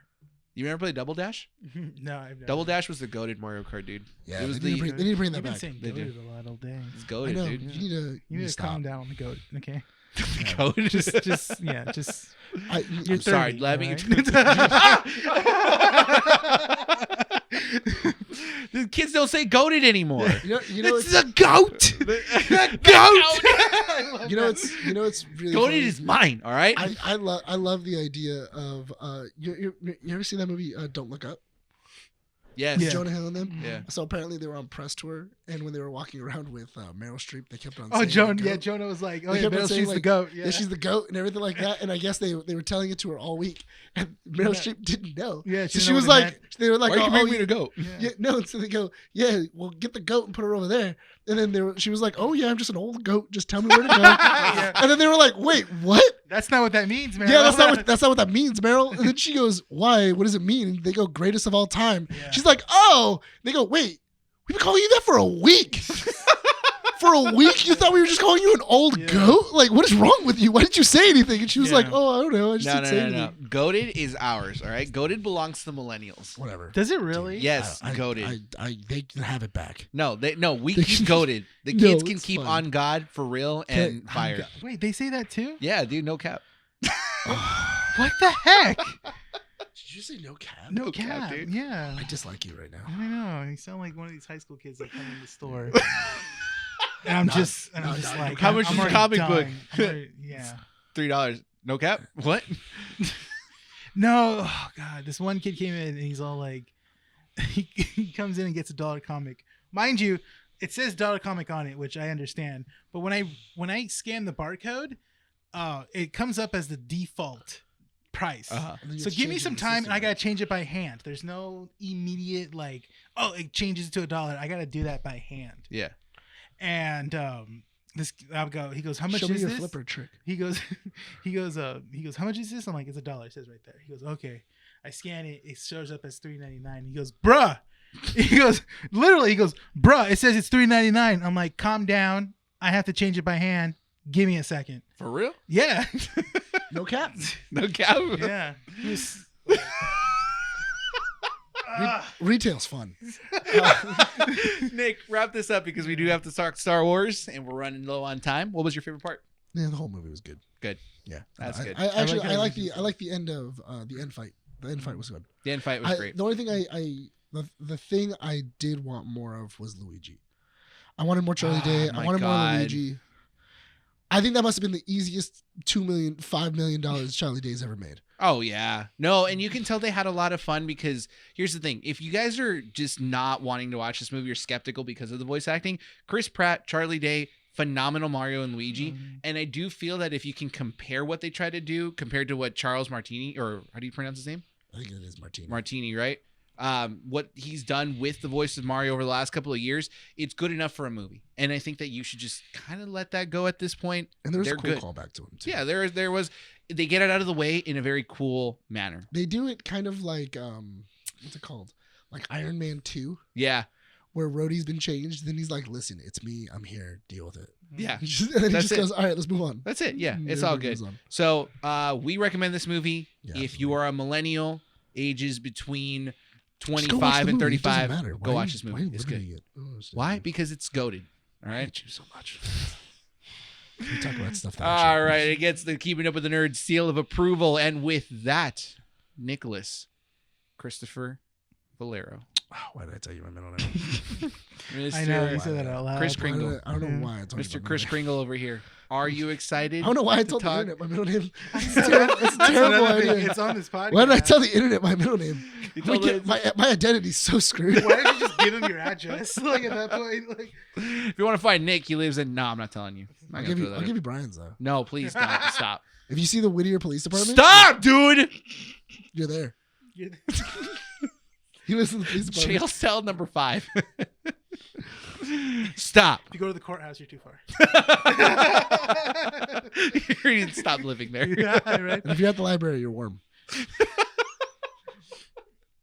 You remember play Double Dash? No, I've never. Double Dash was the goated Mario Kart, dude. Yeah, It was they need to bring that You've been back. saying They do. goated a lot all day. It's I goated, know. dude. You need to Stop. Calm down on the goat. Okay. Goated. Just yeah. Just. You're I'm sorry, 30, let me- alright? The kids don't say goated anymore. You know, It's a goat. The goat. you know it's really Goated funny? is mine. All right. I love the idea of you ever seen that movie Don't Look Up? Yes. With Jonah Hill and them. Yeah. So apparently they were on press tour, and when they were walking around with Meryl Streep, they kept on. Oh, saying Joan. the Yeah, goat. Jonah was like, oh They yeah, kept on Meryl saying, Streep's the like, goat. Yeah, Yeah. she's the goat and everything like that. And I guess they were telling it to her all week, and Meryl Yeah. Streep didn't know. Yeah, so she she didn't was know what it like, they were like, Why you oh, bring oh, me to goat? yeah, no. So they go, yeah, well, get the goat and put her over there. And then she was like, oh yeah, I'm just an old goat. Just tell me where to go. And then they were like, wait, what? That's not what that means, man. Yeah, that's not what that means, Meryl. And then she goes, why? What does it mean? And they go, greatest of all time. Yeah. She's like, oh. They go, wait, we've been calling you that for a week. For a week, you thought we were just calling you an old Yeah. goat? Like, what is wrong with you? Why didn't you say anything? And she was Yeah. like, oh, I don't know. I just No, didn't no, say no, anything. no. Goated is ours. All right. Goated belongs to the millennials. Whatever. Does it really? Yes, I- goated. they can have it back. No, we They keep can- goated. The No, kids can it's keep fine. on God for real and Okay, fire. Wait, they say that too? Yeah, dude, no cap. What the heck? Did you say no cap? No cap, cap. dude. Yeah. I dislike you right now. I know. You sound like one of these high school kids that come in the store. And I'm just like, How much I'm is a already comic done. book? I'm already- yeah. $3. No cap. What? No, oh God, this one kid came in and he's all like, he comes in and gets $1 comic. Mind you, it says $1 comic on it, which I understand. But when I scan the barcode, it comes up as the default price. Uh-huh. And then you So have to give me change it some in the time, system, and I right? gotta change it by hand. There's no immediate like, oh, it changes to $1. I gotta do that by hand. Yeah. And he goes, how much Show me is your this? flipper trick. He goes, how much is this? I'm like, it's $1. It says right there. He goes, okay. I scan it. It shows up as $3.99. He goes, bruh. He goes, bruh. It says it's $3.99. I'm like, calm down. I have to change it by hand. Give me a second. For real? Yeah. No cap. No cap. Yeah. He was- Retail's fun. Nick, wrap this up because we do have to talk Star Wars and we're running low on time. What was your favorite part? Yeah, the whole movie was good. Good. Yeah, That's good. I actually I like I like the end of the end fight. The end fight was good. The end fight was great. The only thing the thing I did want more of was Luigi. I wanted more Charlie Day. I my wanted God. more Luigi. I think that must have been the easiest $5 million Charlie Day's ever made. Oh yeah. No, and you can tell they had a lot of fun because here's the thing. If you guys are just not wanting to watch this movie, you're skeptical because of the voice acting, Chris Pratt, Charlie Day, phenomenal Mario and Luigi. And I do feel that if you can compare what they try to do compared to what Charles Martini, or how do you pronounce his name? I think it is Martini. Martini, right? What he's done with the voice of Mario over the last couple of years, it's good enough for a movie. And I think that you should just kind of let that go at this point. And there's They're a cool good. callback to him too. Yeah, there was. They get it out of the way in a very cool manner. They do it kind of like what's it called? Like Iron Man 2, Yeah. where Rhodey's been changed. Then he's like, "Listen, it's me. I'm here. Deal with it." Yeah. And then he That's just it. goes, all right, let's move on. That's it. Yeah, And it's all everybody good. moves on. So we recommend this movie Yeah, if you are a millennial, ages between Just go 25 watch the and movie. It doesn't 35. matter. Go Why watch you- this why movie. you It's good. limiting it? Oh, it's- Why? Because it's goated. All I right. hate you so much. We talk about stuff. That All right. It gets the Keeping Up with the Nerds seal of approval. And with that, Nicholas Christopher Valero. Oh, why did I tell you my middle name? I know Mr. you said that out loud. Chris I Kringle. don't know why I told you Mr. my Chris middle name. Kringle over here. Are you excited? I don't know why I to told the talk? internet my middle name. It's That's a terrible another thing. idea. It's on this podcast. Why did I tell the internet my middle name? You We told get- it- my identity's so screwed. Why did you just give him your address? Like at that point, like If you want to find Nick, he lives in. No, I'm not telling you. I'm not I'll gonna give you. throw that I'll in. give you Brian's though. No, please don't. Stop. If you see the Whittier Police Department, Stop, dude. you're there. you're- He lives in the police department. Jail cell number 5. Stop. if you go to the courthouse, you're too far. You need to stop living there. Yeah, right. And if you're at the library, you're warm.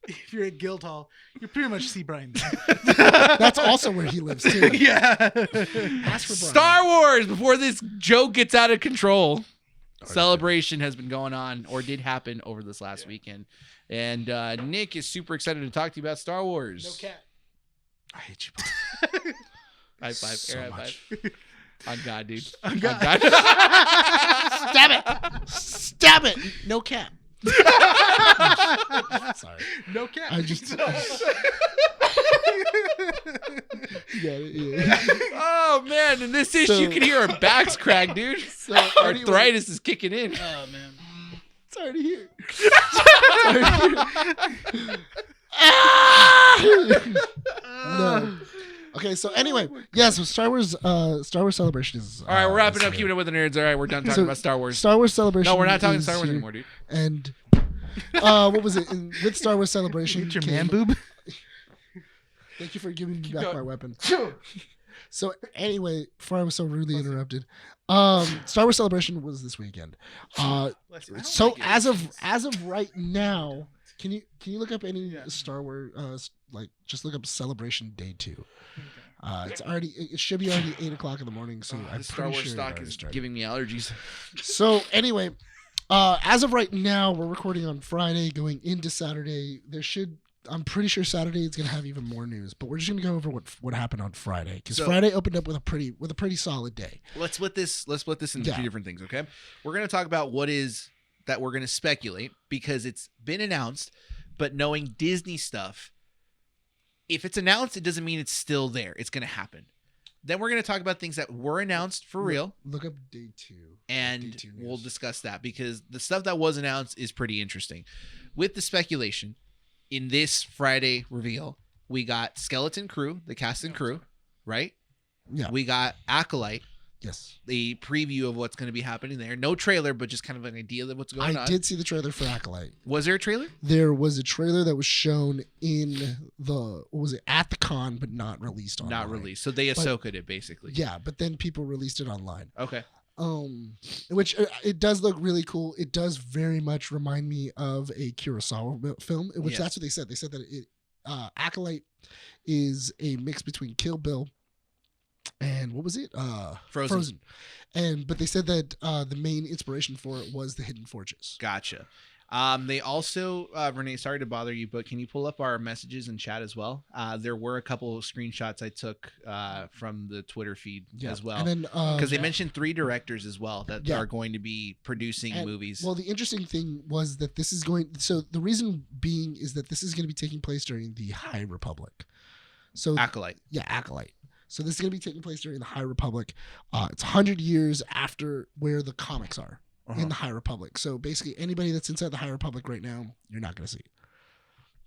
If you're at Guildhall, you pretty much see Bryan there. That's also where he lives too. Yeah. Ask for Brian. Star Wars, before this joke gets out of control. Celebration has been going on, or did happen over this last weekend. And Nick is super excited to talk to you about Star Wars. No cat. I hate you both High five. so air high much. five. On God, dude. On God. God. Stab it! Stab it! No cap. Sorry. No cat. I just. You got it, yeah. Oh, man. In this issue, you can hear our backs crack, dude. So, Arthritis is kicking in. Oh man. Sorry to hear. Sorry to hear. Ah! No. Okay, so anyway, yeah, so Star Wars Celebration is. All right, we're wrapping up is Keeping Up with the Nerds. All right, we're done talking So, about Star Wars. Star Wars Celebration. No, we're not talking is Star Wars here, anymore, dude. And what was it? With Star Wars Celebration, Get your came- man boob. Thank you for giving me back my weapon. So anyway, before I was so rudely interrupted, Star Wars Celebration was this weekend. So as of right now, can you look up any Star Wars? Like just look up Celebration Day 2. It's already. It should be already 8:00 in the morning. So I'm The Star pretty Wars sure it stock already is started. giving me allergies. So anyway, as of right now, we're recording on Friday, going into Saturday. I'm pretty sure Saturday is gonna have even more news, but we're just gonna go over what happened on Friday because So- Friday opened up with a pretty solid day. Let's split this into Yeah. 2 different things, okay? We're going to talk about what is that we're going to speculate because it's been announced, but knowing Disney stuff, if it's announced, it doesn't mean it's still there. It's going to happen. Then we're going to talk about things that were announced for real, Look up Day 2, and Day 2 news. we'll discuss that because the stuff that was announced is pretty interesting. With the speculation, in this Friday reveal, we got Skeleton Crew, the cast and crew, right? Yeah. We got Acolyte, Yes. the preview of what's going to be happening there. No trailer, but just kind of an idea of what's going on. I did see the trailer for Acolyte. Was there a trailer? There was a trailer that was shown at the con, but not released online. Not released. So they Ahsoka'd it basically. Yeah, but then people released it online. Okay. Which it does look really cool. It does very much remind me of a Kurosawa film, which Yes. that's what they said. They said that Acolyte is a mix between Kill Bill and what was it? Frozen. But they said that the main inspiration for it was the Hidden Fortress. Gotcha. They also, Rene, sorry to bother you, but can you pull up our messages in chat as well? There were a couple of screenshots I took from the Twitter feed as well. And then Because they mentioned 3 directors as well that Yeah. are going to be producing movies. Well, the interesting thing was that this is going. So the reason being is that this is going to be taking place during the High Republic. So Acolyte. yeah, Acolyte. So this is going to be taking place during the High Republic. It's 100 years after where the comics are in the High Republic. So basically, anybody that's inside the High Republic right now, you're not going to see.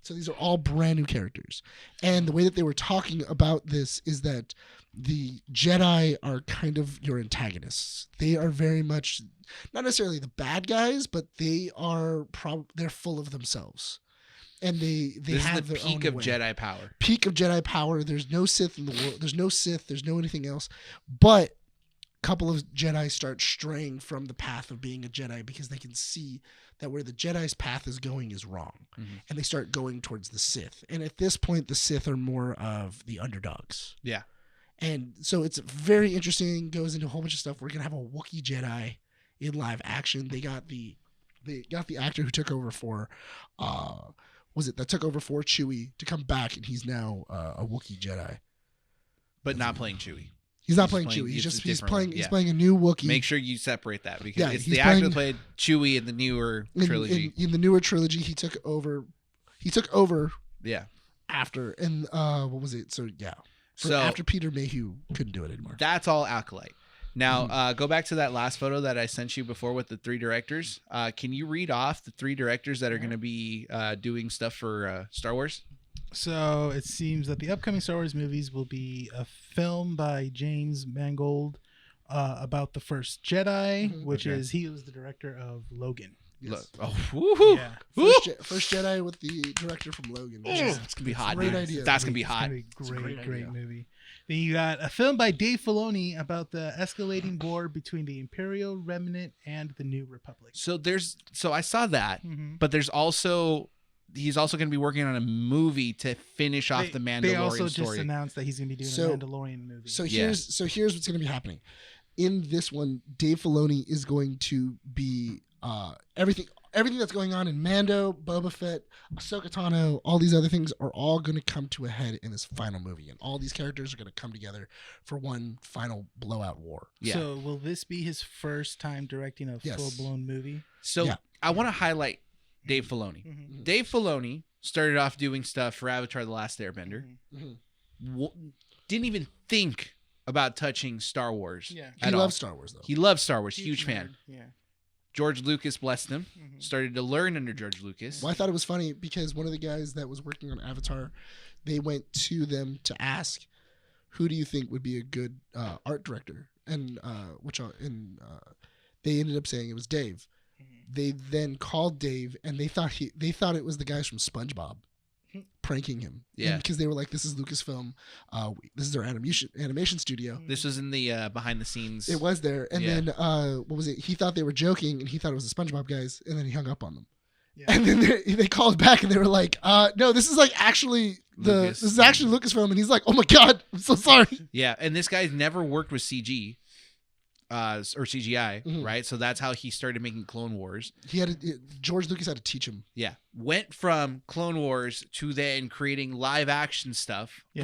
So these are all brand new characters. And the way that they were talking about this is that the Jedi are kind of your antagonists. They are very much not necessarily the bad guys, but they are they're full of themselves. And they This have is the their peak own of way. Jedi power. Peak of Jedi power. There's no Sith in the world. There's no Sith. There's no anything else. But a couple of Jedi start straying from the path of being a Jedi because they can see that where the Jedi's path is going is wrong. Mhm. And they start going towards the Sith. And at this point, the Sith are more of the underdogs. Yeah. And so it's very interesting. Goes into a whole bunch of stuff. We're gonna have a Wookiee Jedi in live action. They got the actor who took over for took over for Chewie to come back, and he's now a Wookiee Jedi. But not playing Chewie. He's not playing Chewie. He's playing a new Wookiee. Make sure you separate that because it's he's the actor that played Chewie in the newer trilogy. In the newer trilogy, he took over. Yeah. After and what was it? So yeah. After Peter Mayhew couldn't do it anymore. That's all Acolyte. Now, go back to that last photo that I sent you before with the 3 directors. Can you read off the 3 directors that are going to be doing stuff for Star Wars? So it seems that the upcoming Star Wars movies will be a film by James Mangold about the First Jedi, which is he was the director of Logan. Yes. Oh, woohoo! Yeah. First Jedi with the director from Logan. It's gonna be hot. Great Dude. idea. That's gonna be hot. It's gonna be great movie. Then you got a film by Dave Filoni about the escalating war between the Imperial Remnant and the New Republic. So I saw that, but he's also going to be working on a movie to finish off the Mandalorian They also story. just announced that he's going to be doing a Mandalorian movie. So here's what's going to be happening. In this one, Dave Filoni is going to be everything that's going on in Mando, Boba Fett, Ahsoka Tano, all these other things are all going to come to a head in this final movie, and all these characters are going to come together for one final blowout war. Yeah. So will this be his first time directing a full-blown movie? So I want to highlight Dave Filoni. Mm-hmm. Dave Filoni started off doing stuff for Avatar: The Last Airbender. Mm-hmm. Didn't even think about touching Star Wars. Yeah. He loves Star Wars, though. He loves Star Wars. Huge fan. Yeah. George Lucas blessed him. Started to learn under George Lucas. Well, I thought it was funny because one of the guys that was working on Avatar, they went to them to ask, who do you think would be a good art director? And they ended up saying it was Dave. They then called Dave, and they thought it was the guys from SpongeBob pranking him. Yeah, because they were like, "This is Lucasfilm. This is our animation studio." This was in the behind the scenes. It was there, and then what was it? He thought they were joking, and he thought it was the SpongeBob guys, and then he hung up on them. Yeah. And then they called back, and they were like, "No, this is like actually this is actually Lucasfilm." And he's like, "Oh my god, I'm so sorry." Yeah, and this guy's never worked with CG. Or CGI, right? So that's how he started making Clone Wars. George Lucas had to teach him. Yeah, went from Clone Wars to then creating live action stuff. Yeah,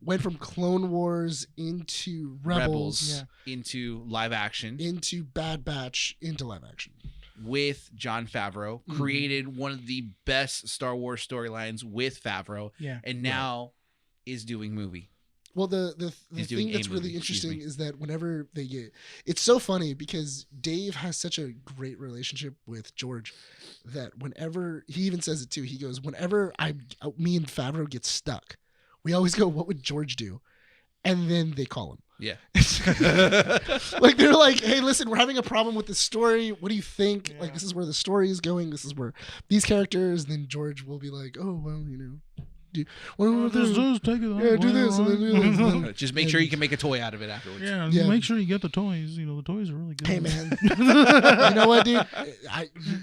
went from Clone Wars into Rebels into live action, into Bad Batch, into live action. With Jon Favreau, created one of the best Star Wars storylines with Favreau, and now is doing movie. Well, the thing that's really interesting is that whenever they get, it's so funny because Dave has such a great relationship with George that whenever he even says it too, he goes, whenever me and Favreau get stuck, we always go, what would George do? And then they call him. Yeah. Like they're like, hey, listen, we're having a problem with this story. What do you think? Like, this is where the story is going. This is where these characters. And then George will be like, oh, well, do this. Do this. And then do this. Just make sure you can make a toy out of it afterwards. Yeah. Make sure you get the toys. The toys are really good. Hey man, you know what, dude?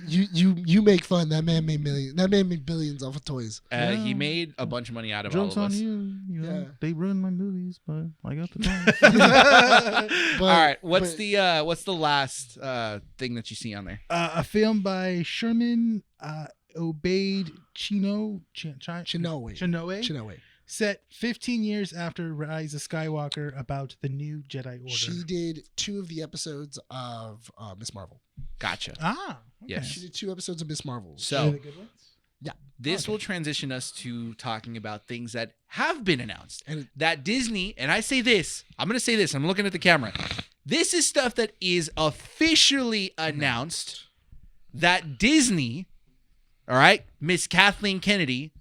You make fun. That man made millions. That man made billions off of toys. He made a bunch of money out of all of us. Jokes on you. They ruined my movies, but I got the toys. All right, what's the last thing that you see on there? A film by Sherman Obaid Chinoe, set 15 years after Rise of Skywalker, about the new Jedi Order. She did 2 of the episodes of Miss Marvel. Gotcha. Okay. Yes. She did 2 episodes of Miss Marvel. So, the good ones? Yeah. This will transition us to talking about things that have been announced. And that Disney, and I say this, I'm going to say this, I'm looking at the camera. This is stuff that is officially announced that Disney, all right, Miss Kathleen Kennedy,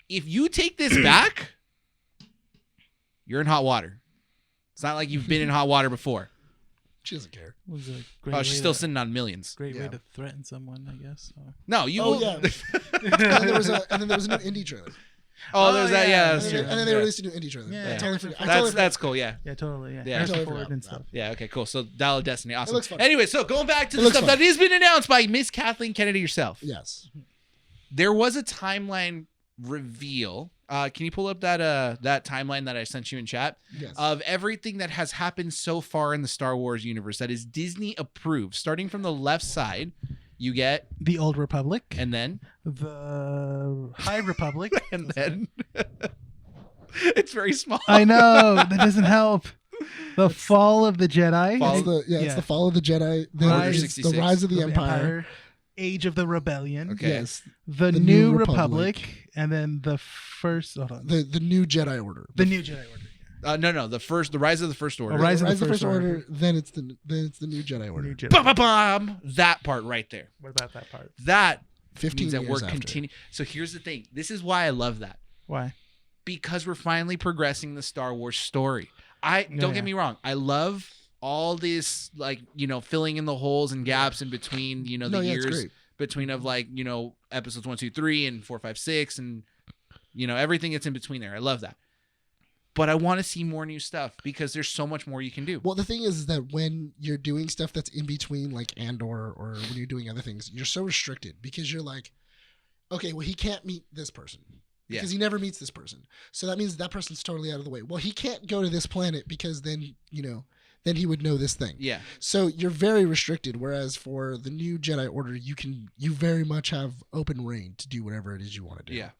if you take this back, you're in hot water. It's not like you've been in hot water before. She doesn't care. She's still sitting on millions. Great way to threaten someone, I guess. No, you. Oh, yeah. and then there was a new indie trailer. Oh, there's that. Yeah, that's true. And then they released a new indie trailer. Yeah, I totally forgot. That's cool. Yeah. Yeah, totally. Yeah. Yeah. Totally Forward forgot. and stuff. Yeah. Okay. Cool. So Dial of Destiny. Awesome. It looks fun. Anyway, so going back to the looks stuff fun. that has been announced by Miss Kathleen Kennedy herself. Yes. There was a timeline reveal Can you pull up that timeline that I sent you in chat Yes. of everything that has happened so far in the Star Wars universe that is Disney approved? Starting from the left side, you get, The Old Republic, and then, the High Republic, and then. It's very small. I know that doesn't help. The Fall of the Jedi, Fall- It's the fall of the Jedi. Then Order it's 66. the rise of the Empire. Age of the Rebellion, Okay. Yes. the The New New Republic, Republic. and then the first. Hold on. The new Jedi Order. The New Jedi Order. No, the rise of the First Order. Rise of the Rise of the First First Order. Then it's the new Jedi Order. New Jedi. Ba-ba-bam! That part right there. What about that part? That 15 means that years we're after. continuing. So here's the thing. This is why I love that. Why? Because we're finally progressing the Star Wars story. Don't get me wrong. I love all this, like, filling in the holes and gaps in between, the No, yeah, it's years great. between of, like, episodes 1, 2, 3 and 4, 5, 6 and everything that's in between there. I love that. But I want to see more new stuff because there's so much more you can do. Well, the thing is that when you're doing stuff that's in between, like Andor, or when you're doing other things, you're so restricted because you're like, okay, well, he can't meet this person Yeah. because he never meets this person. So that means that person's totally out of the way. Well, he can't go to this planet because then, then he would know this thing. Yeah. So you're very restricted. Whereas for the new Jedi Order, you very much have open reign to do whatever it is you want to do. Yeah.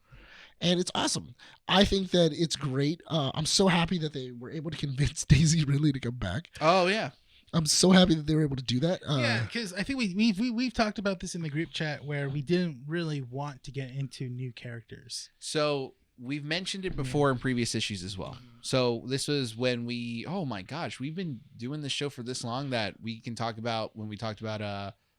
And it's awesome. I think that it's great. I'm so happy that they were able to convince Daisy Ridley to come back. Oh, yeah. I'm so happy that they were able to do that. Yeah, because I think we've talked about this in the group chat where we didn't really want to get into new characters. So we've mentioned it before in previous issues as well. So this was when oh my gosh, we've been doing this show for this long that we can talk about when we talked about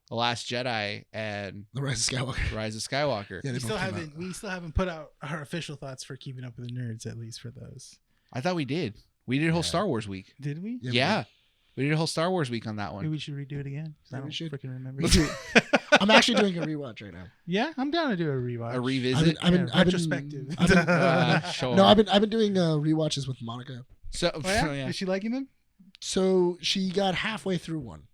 The Last Jedi and The Rise of Skywalker. Rise of Skywalker. Yeah, they We still both came haven't out. we still haven't put out our official thoughts for Keeping Up with the Nerds, at least for those. I thought we did. We did a whole Yeah. Star Wars week. Did we? Yeah, Yeah. We did a whole Star Wars week on that Maybe one. we should redo it again. 'Cause I Yeah, we don't should. freaking remember. Me too. I'm actually doing a rewatch right now. Yeah, I'm down to do a rewatch. A revisit. I've been- retrospective. I've been- Sure. No, I've been doing rewatches with Monica. So Oh, yeah? yeah. Is she liking them? So she got halfway through one.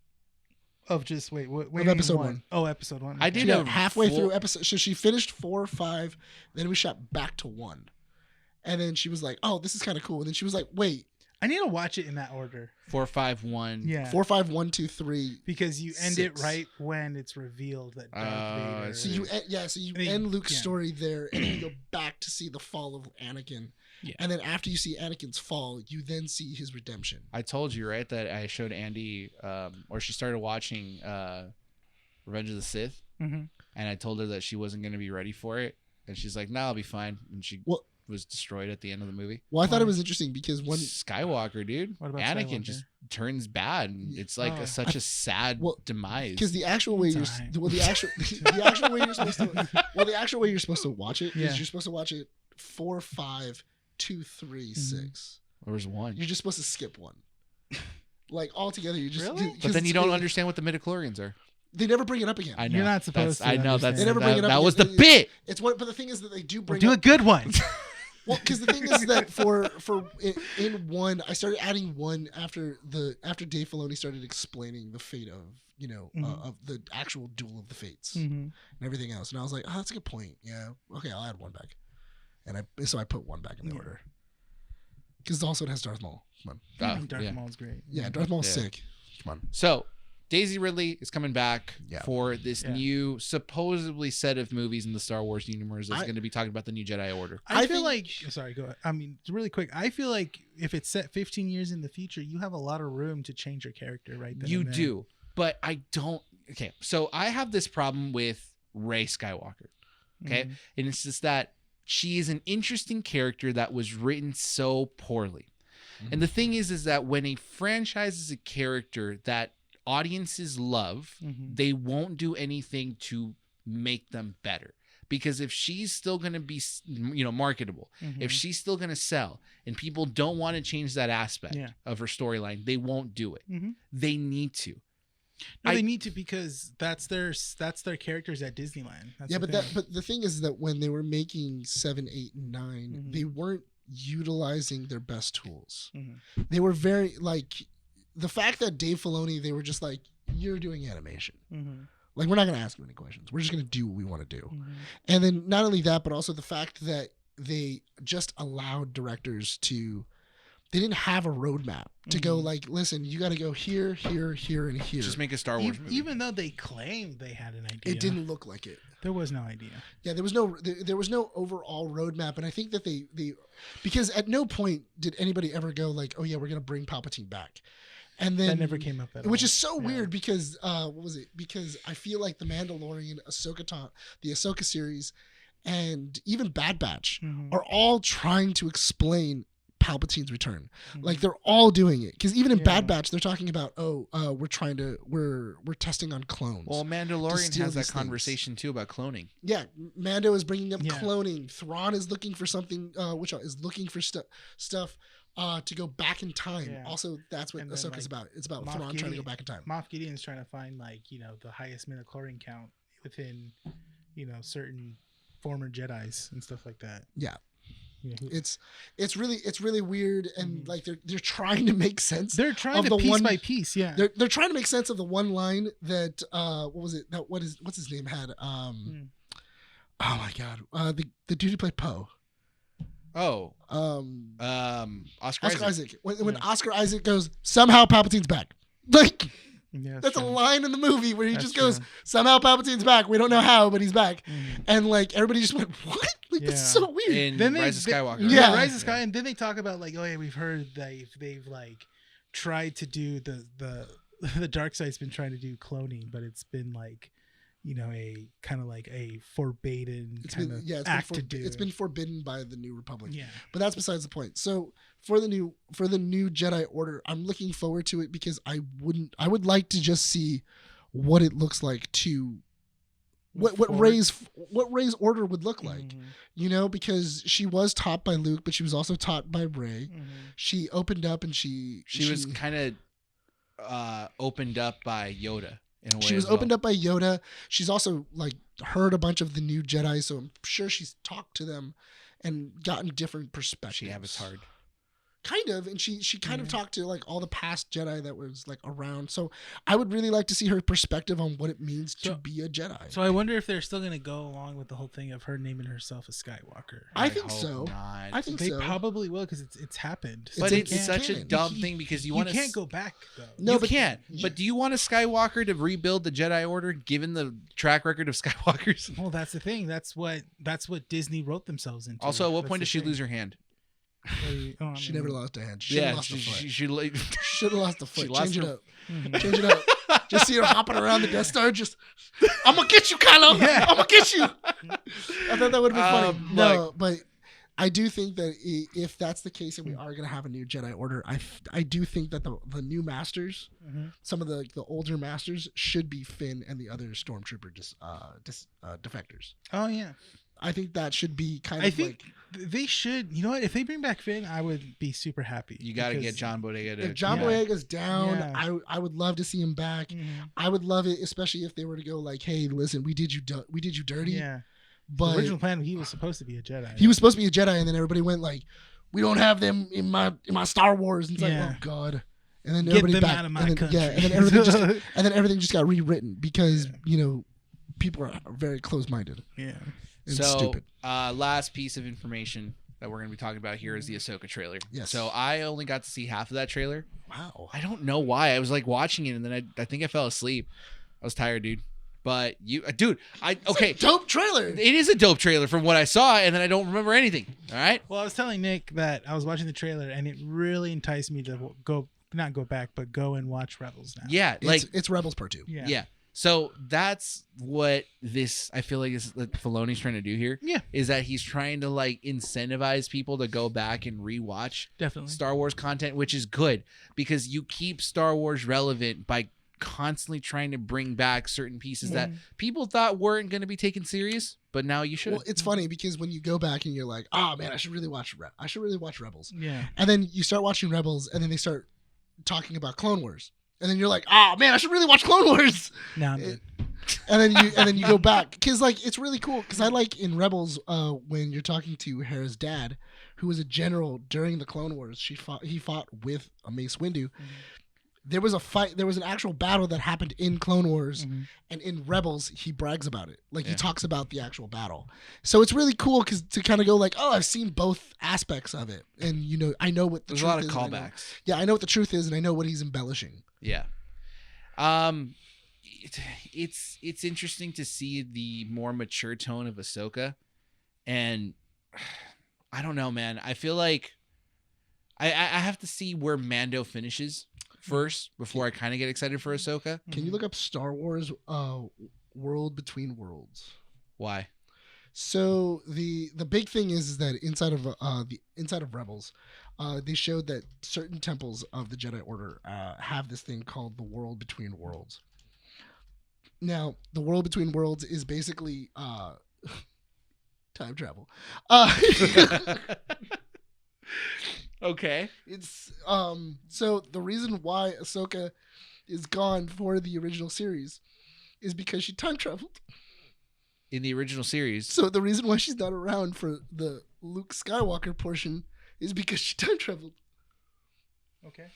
Of just wait, what? Of episode one. Oh, episode one. I okay. did She a got halfway full- through episode. So she finished 4, 5, then we shot back to 1. And then she was like, "Oh, this is kind of cool." And then she was like, "Wait, I need to watch it in that order. 4, 5, 1. Yeah, 4, 5, 1, 2, 3." because you end it 6. right when it's revealed that Darth I Vader. So see. you so you I mean, end Luke's yeah. story there, and then you go back to see the fall of Anakin. Yeah. And then after you see Anakin's fall, you then see his redemption. I told you, right, that I showed Andy, or she started watching Revenge of the Sith, Mhm. and I told her that she wasn't going to be ready for it, and she's like, "No, I'll be fine." And she Well- was destroyed at the end of the movie. Well, I thought it Why? was interesting because when Skywalker, dude, What about Anakin Skywalker? just turns bad, and it's like Oh. such a sad Well, demise. because the actual way you're Time. well, the actual the actual way you're supposed to the actual way you're supposed to watch it is Yeah. you're supposed to watch it 4, 5, 2, 3, 6. There was one, You're just supposed to skip one. Like altogether, you just Really? but then you don't understand what the midichlorians are. They never bring it up again. I know. You're not supposed That's- to I know that's understand. They never bring it up that was the again. bit. It's what, but the thing is that they do Well, bring do up. a good one. Well, because the thing is that for in 1, I started adding 1 after Dave Filoni started explaining the fate of of the actual Duel of the Fates Mhm. and everything else, and I was like, oh, that's a good point. Yeah, okay, I'll add 1 back, and I put 1 back in the Yeah. order because also it has Darth Maul. Come on, Darth yeah. Maul's great. yeah, Darth Maul's Yeah. sick. Come on, So, Daisy Ridley is coming back Yeah. for this Yeah. new supposedly set of movies in the Star Wars universe that's I- going to be talking about the new Jedi Order. I I feel think- like sorry, go ahead. I mean, really quick. I feel like if it's set 15 years in the future, you have a lot of room to change your character right then. You and there. do, but I don't. Okay, so I have this problem with Rey Skywalker. Okay, Mhm. and it's just that she is an interesting character that was written so poorly. And the thing is that when a franchise is a character that audiences love, Mhm. they won't do anything to make them better. Because if she's still going to be, marketable, Mhm. if she's still going to sell, and people don't want to change that aspect Yeah. of her storyline, they won't do it. Mhm. They need to. No, I- they need to because that's their characters at Disneyland. That's yeah, the but thing. but the thing is that when they were making 7, 8, and 9, Mhm. they weren't utilizing their best tools. Mhm. They were very like the fact that Dave Filoni, they were just like, you're doing animation. Mhm. Like, we're not going to ask you any questions. We're just going to do what we want to do. Mhm. And then not only that, but also the fact that they just allowed directors to. They didn't have a roadmap to go like, listen, you got to go here, here, here, and here. Just make a Star Wars movie. Even though they claimed they had an idea, It didn't look like it. There was no idea. Yeah, there was no overall roadmap, and I think that they because at no point did anybody ever go like, oh yeah, we're gonna bring Palpatine back, and then That never came up at all. which is so weird because what was it? Because I feel like the Mandalorian, the Ahsoka series, and even Bad Batch are all trying to explain Palpatine's return. Like they're all doing it because even in Bad Batch they're talking about we're testing on clones. Well, to Mandalorian steal has that these conversation too about cloning. Yeah, Mando is bringing up Yeah. cloning. Thrawn is looking for something, which is looking for stuff to go back in time. Yeah. Also, that's what And then, Ahsoka's like, about. It's about Moff Thrawn trying to go Gideon- back in time. Moff Gideon's trying to find the highest midichlorian count within certain former Jedis and stuff like that. Yeah. You know, It's really weird, and like they're trying to make sense. they're trying of to the piece one- by piece. Yeah. They're trying to make sense of the one line that what was it? That what's his name had? Oh my god, the dude who played Poe. Oh, Oscar Oscar Isaac. Isaac. When Oscar Isaac goes, somehow Palpatine's back. Like Yeah, that's a true. line in the movie where he That's just goes, true. somehow Palpatine's back. We don't know how, but he's back. And like everybody just went, what? Like this is Yeah. so weird. In Then Rise of Skywalker. Yeah. Yeah, Rise of Sky, and then they talk about like, oh yeah, we've heard they've like tried to do the dark side's been trying to do cloning, but it's been like, a kind of like a forbidden kind of act to do. It's been forbidden by the New Republic. Yeah. But that's besides the point. So for the new Jedi Order, I'm looking forward to it because I would like to just see what it looks like to what Rey's order would look like. Because she was taught by Luke, but she was also taught by Rey. She opened up and she was kind of opened up by Yoda in a way. She was opened up by Yoda. She's also like heard a bunch of the new Jedi, so I'm sure she's talked to them and gotten different perspectives. She have it's hard. Kind of, and she kind of talked to like all the past Jedi that was like around. So I would really like to see her perspective on what it means to be a Jedi. So I wonder if they're still gonna go along with the whole thing of her naming herself a Skywalker. I think hope so. not. I think They so. probably will because it's happened. But It's it's such a canon. dumb thing because you want to. can't go back though. No, you but can't. But do you want a Skywalker to rebuild the Jedi Order, given the track record of Skywalkers? Well, that's the thing. That's what Disney wrote themselves into. Also, at what That's point the does she thing. lose her hand? She never lost a hand. She should have lost a foot. she like. Should have lost a foot. lost Change it her- up. Change it up. Just see her hopping around the Death Star. Just, I'm gonna get you, Kylo. Yeah. I'm gonna get you. I thought that would have been funny. No, like- but I do think that if that's the case and we are gonna have a new Jedi Order, I do think that the new masters, some of the older masters, should be Finn and the other stormtrooper defectors. Oh yeah. I think that should be kind I of think like they should. You know what? If they bring back Finn, I would be super happy. You got to because- get John Boyega to. if John Yeah. Boyega's down, Yeah. I would love to see him back. Mhm. I would love it, especially if they were to go like, "Hey, listen, we did you dirty." Yeah. The But original plan, he was supposed to be a Jedi. he was supposed to be a Jedi, and then everybody went like, "We don't have them in my Star Wars." And it's Yeah. like, "Oh God!" And then Get everybody them back, out of my and then, country. yeah, and then everything just got rewritten because people are very close-minded Yeah. and So, stupid. last piece of information that we're going to be talking about here is the Ahsoka trailer. Yes. So I only got to see half of that trailer. Wow. I don't know why. I was like watching it and then I think I fell asleep. I was tired, dude. But okay. Dope trailer. It is a dope trailer from what I saw, and then I don't remember anything. All right. Well, I was telling Nick that I was watching the trailer, and it really enticed me to not go back, but go and watch Rebels now. Yeah, like It's Rebels Part 2. Yeah. So that's what I feel like is that Filoni's trying to do here. Yeah. Is that he's trying to like incentivize people to go back and rewatch Definitely. Star Wars content, which is good because you keep Star Wars relevant by constantly trying to bring back certain pieces that people thought weren't going to be taken serious, but now you should. Well, it's funny because when you go back and you're like, "Oh man, I should really watch Rebels." Yeah. And then you start watching Rebels, and then they start talking about Clone Wars, and then you're like, "Oh man, I should really watch Clone Wars." Now I'm good. And then you go back because like it's really cool because I like in Rebels when you're talking to Hera's dad, who was a general during the Clone Wars. He fought with a Mace Windu, There was a fight. There was an actual battle that happened in Clone Wars, and in Rebels, he brags about it. Like he talks about the actual battle. So it's really cool because to kind of go like, oh, I've seen both aspects of it, and I know what the There's truth a lot of is. callbacks. I know what the truth is, and I know what he's embellishing. Yeah. It's interesting to see the more mature tone of Ahsoka, and I don't know, man. I feel like I have to see where Mando finishes first before I kind of get excited for Ahsoka. Can you look up Star Wars World Between Worlds? Why? So the big thing is that inside of Rebels, they showed that certain temples of the Jedi Order have this thing called the World Between Worlds. Now, the World Between Worlds is basically time travel. Okay. It's so the reason why Ahsoka is gone for the original series is because she time traveled. In the original series. So the reason why she's not around for the Luke Skywalker portion is because she time traveled. Okay.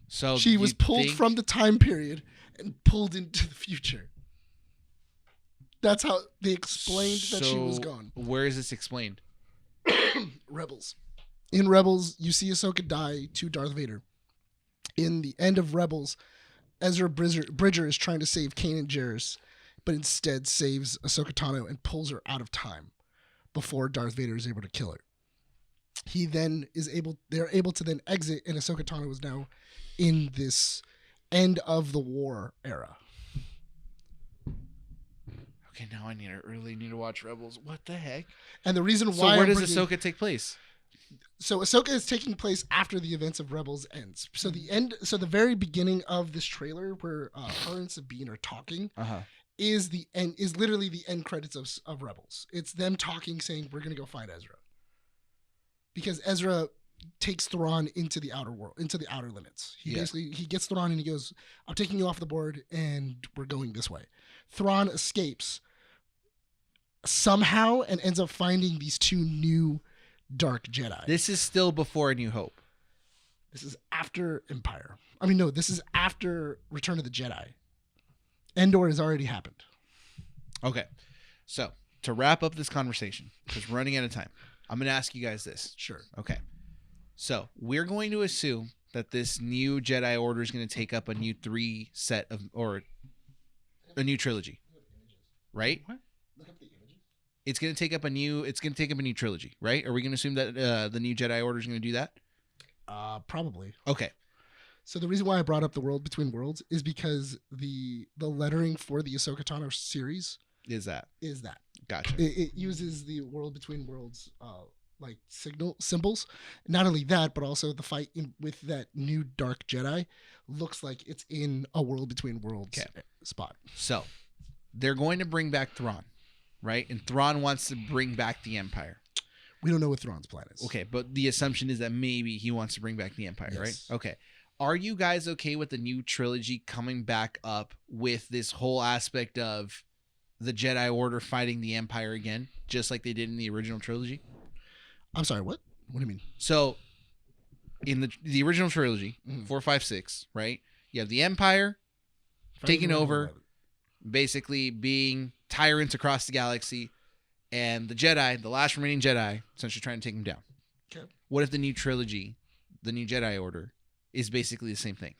So she was pulled from the time period and pulled into the future. That's how they explained that she was gone. Where is this explained? Rebels. In Rebels, you see Ahsoka die to Darth Vader. In the end of Rebels, Ezra Bridger is trying to save Kanan Jarrus, but instead saves Ahsoka Tano and pulls her out of time before Darth Vader is able to kill her. They're able to then exit, and Ahsoka Tano is now in this end of the war era. Okay, now I really need to watch Rebels. What the heck? And the reason So why where does Ahsoka take place? So Ahsoka is taking place after the events of Rebels ends. So the very beginning of this trailer where her and Sabine are talking is literally the end credits of Rebels. It's them talking, saying we're gonna go find Ezra. Because Ezra takes Thrawn into the outer world, into the outer limits. He gets Thrawn and he goes, I'm taking you off the board and we're going this way. Thrawn escapes somehow and ends up finding these two new dark Jedi. This is still before A New Hope. This is after Empire. I mean, no, this is after Return of the Jedi. Endor has already happened. Okay. So to wrap up this conversation, because we're running out of time, I'm going to ask you guys this. Sure. Okay. So we're going to assume that this new Jedi Order is going to take up a new a new trilogy, right? What? Look up the images. It's going to take up a new trilogy, right? Are we going to assume that the new Jedi Order is going to do that? Probably. Okay. So the reason why I brought up the World Between Worlds is because the lettering for the Ahsoka Tano series Is that? Gotcha. It uses the World Between Worlds like symbols. Not only that, but also the fight with that new dark Jedi looks like it's in a World Between Worlds spot. So they're going to bring back Thrawn, right? And Thrawn wants to bring back the Empire. We don't know what Thrawn's plan is. Okay, but the assumption is that maybe he wants to bring back the Empire, right? Okay. Are you guys okay with the new trilogy coming back up with this whole aspect of the Jedi Order fighting the Empire again, just like they did in the original trilogy? I'm sorry, what? What do you mean? So, in the original trilogy, 4, 5, 6, right? You have the Empire taking over, basically being tyrants across the galaxy, and the Jedi, the last remaining Jedi, essentially trying to take them down. Okay. What if the new trilogy, the new Jedi Order, is basically the same thing?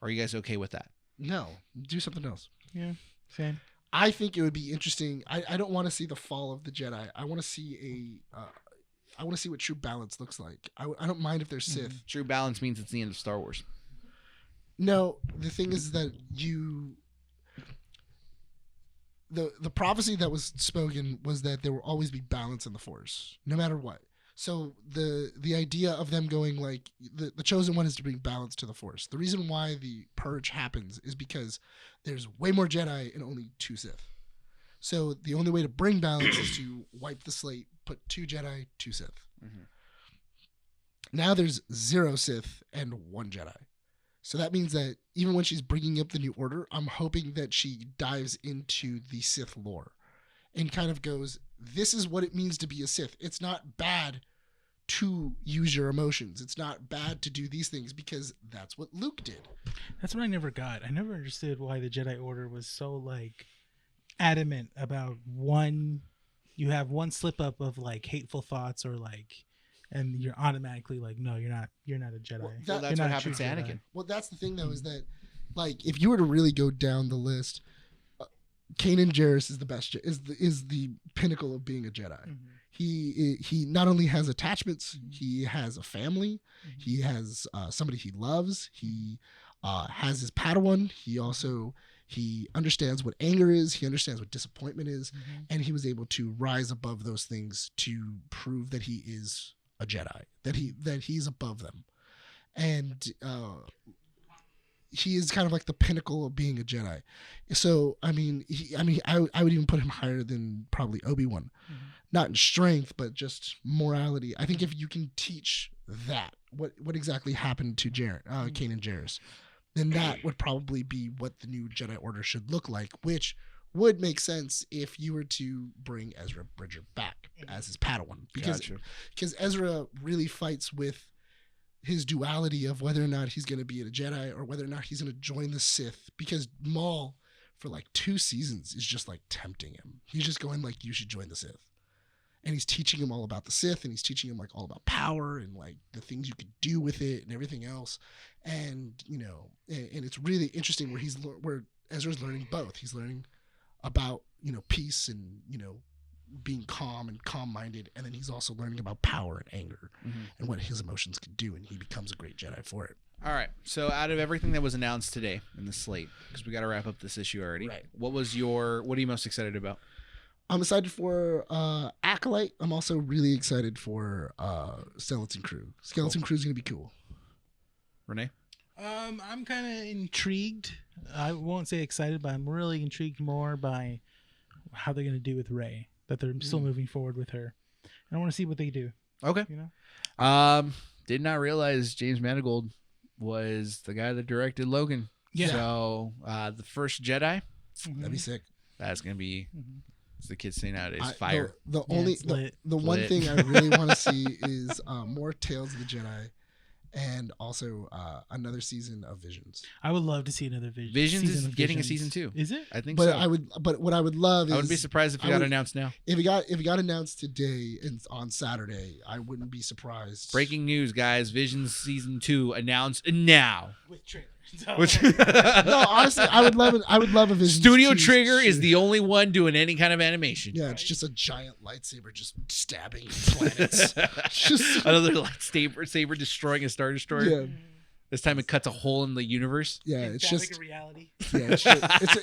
Are you guys okay with that? No, do something else. Yeah, same. I think it would be interesting. I don't want to see the fall of the Jedi. I want to see I want to see what true balance looks like. I don't mind if they're Sith. True balance means it's the end of Star Wars. No, the thing is that the prophecy that was spoken was that there will always be balance in the Force, no matter what. So the idea of them going like the chosen one is to bring balance to the Force. The reason why the purge happens is because there's way more Jedi and only 2 Sith. So the only way to bring balance is to wipe the slate, put 2 Jedi, 2 Sith. Mm-hmm. Now there's 0 Sith and 1 Jedi. So that means that even when she's bringing up the New Order, I'm hoping that she dives into the Sith lore and kind of goes, this is what it means to be a Sith. It's not bad to use your emotions. It's not bad to do these things because that's what Luke did. That's what I never got. I never understood why the Jedi Order was so like adamant about you have one slip up of like hateful thoughts or like, and you're automatically like, no, you're not a Jedi. Well, Well, that's what happens to Anakin. Well, that's the thing though, is that like if you were to really go down the list, Kanan Jarrus is the best. Is the pinnacle of being a Jedi. Mm-hmm. He not only has attachments, he has a family. Mm-hmm. He has somebody he loves. He has his Padawan. He understands what anger is. He understands what disappointment is, and he was able to rise above those things to prove that he is a Jedi. That he's above them, and he is kind of like the pinnacle of being a Jedi. So I would even put him higher than probably Obi-Wan, not in strength, but just morality. I think if you can teach that, what exactly happened to Kanan Jarrus, then that would probably be what the new Jedi Order should look like, which would make sense if you were to bring Ezra Bridger back as his Padawan, because Ezra really fights with his duality of whether or not he's going to be a Jedi or whether or not he's going to join the Sith, because Maul for like 2 seasons is just like tempting him. He's just going like, you should join the Sith. And he's teaching him all about the Sith, and he's teaching him like all about power and like the things you could do with it and everything else. And, you know, and it's really interesting where Ezra's learning both. He's learning about, you know, peace and, you know, being calm and calm-minded, and then he's also learning about power and anger and what his emotions can do, and he becomes a great Jedi for it. All right. So out of everything that was announced today in the slate, because we got to wrap up this issue already, Right. what are you most excited about? I'm excited for Acolyte. I'm also really excited for Skeleton Crew. Skeleton Crew is going to be cool. Renee? I'm kind of intrigued. I won't say excited, but I'm really intrigued more by how they're going to do with Rey. That they're still moving forward with her. And I want to see what they do. Okay. You know? Did not realize James Mangold was the guy that directed Logan. Yeah. So the first Jedi, That'd be sick. that's gonna be, as the kids say nowadays, fire. The Yeah, only it's lit. the one Lit. thing I really want to see is more Tales of the Jedi, and also another season of Visions. I would love to see another Vision. Visions season is of getting a Visions. season 2. Is it? I think But so. but what I would love is I wouldn't be surprised if it I got would- announced now. if it got announced today and on Saturday. I wouldn't be surprised. Breaking news, guys. Visions season 2 announced now. With trailers. No, honestly, I would love it. I would love a Visions. Studio 2. Trigger is the only one doing any kind of animation. Yeah, it's just a giant lightsaber just stabbing planets. Just Another lightsaber destroying a Star Destroyer. yeah, This time it cuts a hole in the universe. yeah. It's just a reality. yeah,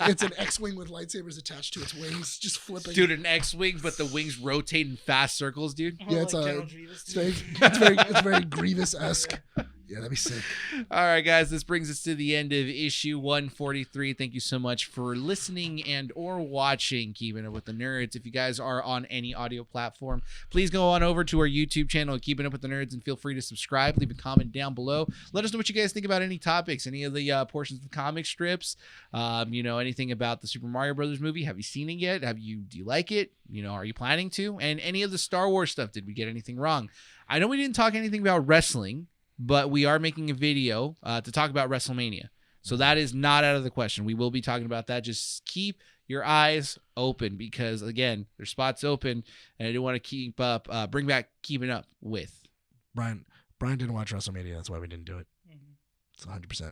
it's an X-wing with lightsabers attached to its wings, just flipping. Dude, an X-wing, but the wings rotate in fast circles, dude. Yeah, it's very Grievous-esque. Yeah, that'd be sick. All right, guys, this brings us to the end of issue 143. Thank you so much for listening and or watching Keeping Up with the Nerds. If you guys are on any audio platform, please go on over to our YouTube channel, Keeping Up with the Nerds, and feel free to subscribe. Leave a comment down below. Let us know what you guys think about any topics, any of the portions of the comic strips. You know, anything about the Super Mario Brothers movie. Have you seen it yet? Do you like it? You know, are you planning to? And any of the Star Wars stuff. Did we get anything wrong? I know we didn't talk anything about wrestling, but we are making a video to talk about WrestleMania. So that is not out of the question. We will be talking about that. Just keep your eyes open because, again, there's spots open, and I do want to keep up, bring back Keeping Up with. Brian didn't watch WrestleMania. That's why we didn't do it. It's 100%.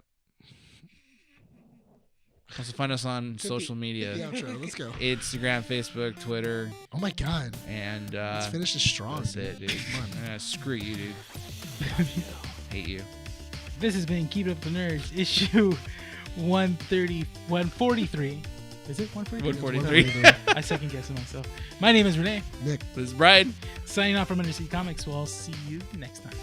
Also find us on social media. The outro. Let's go. Instagram, Facebook, Twitter, Oh my God. and Let's finish this strong. that's it, dude. Come on. Screw you, dude. Hate you. This has been Keep It Up with the Nerds, issue 143. Is it 143? 143. I second guessing myself. My name is Rene. Nick. This is Bryan. Signing off from Undersea Comics. We'll see you next time.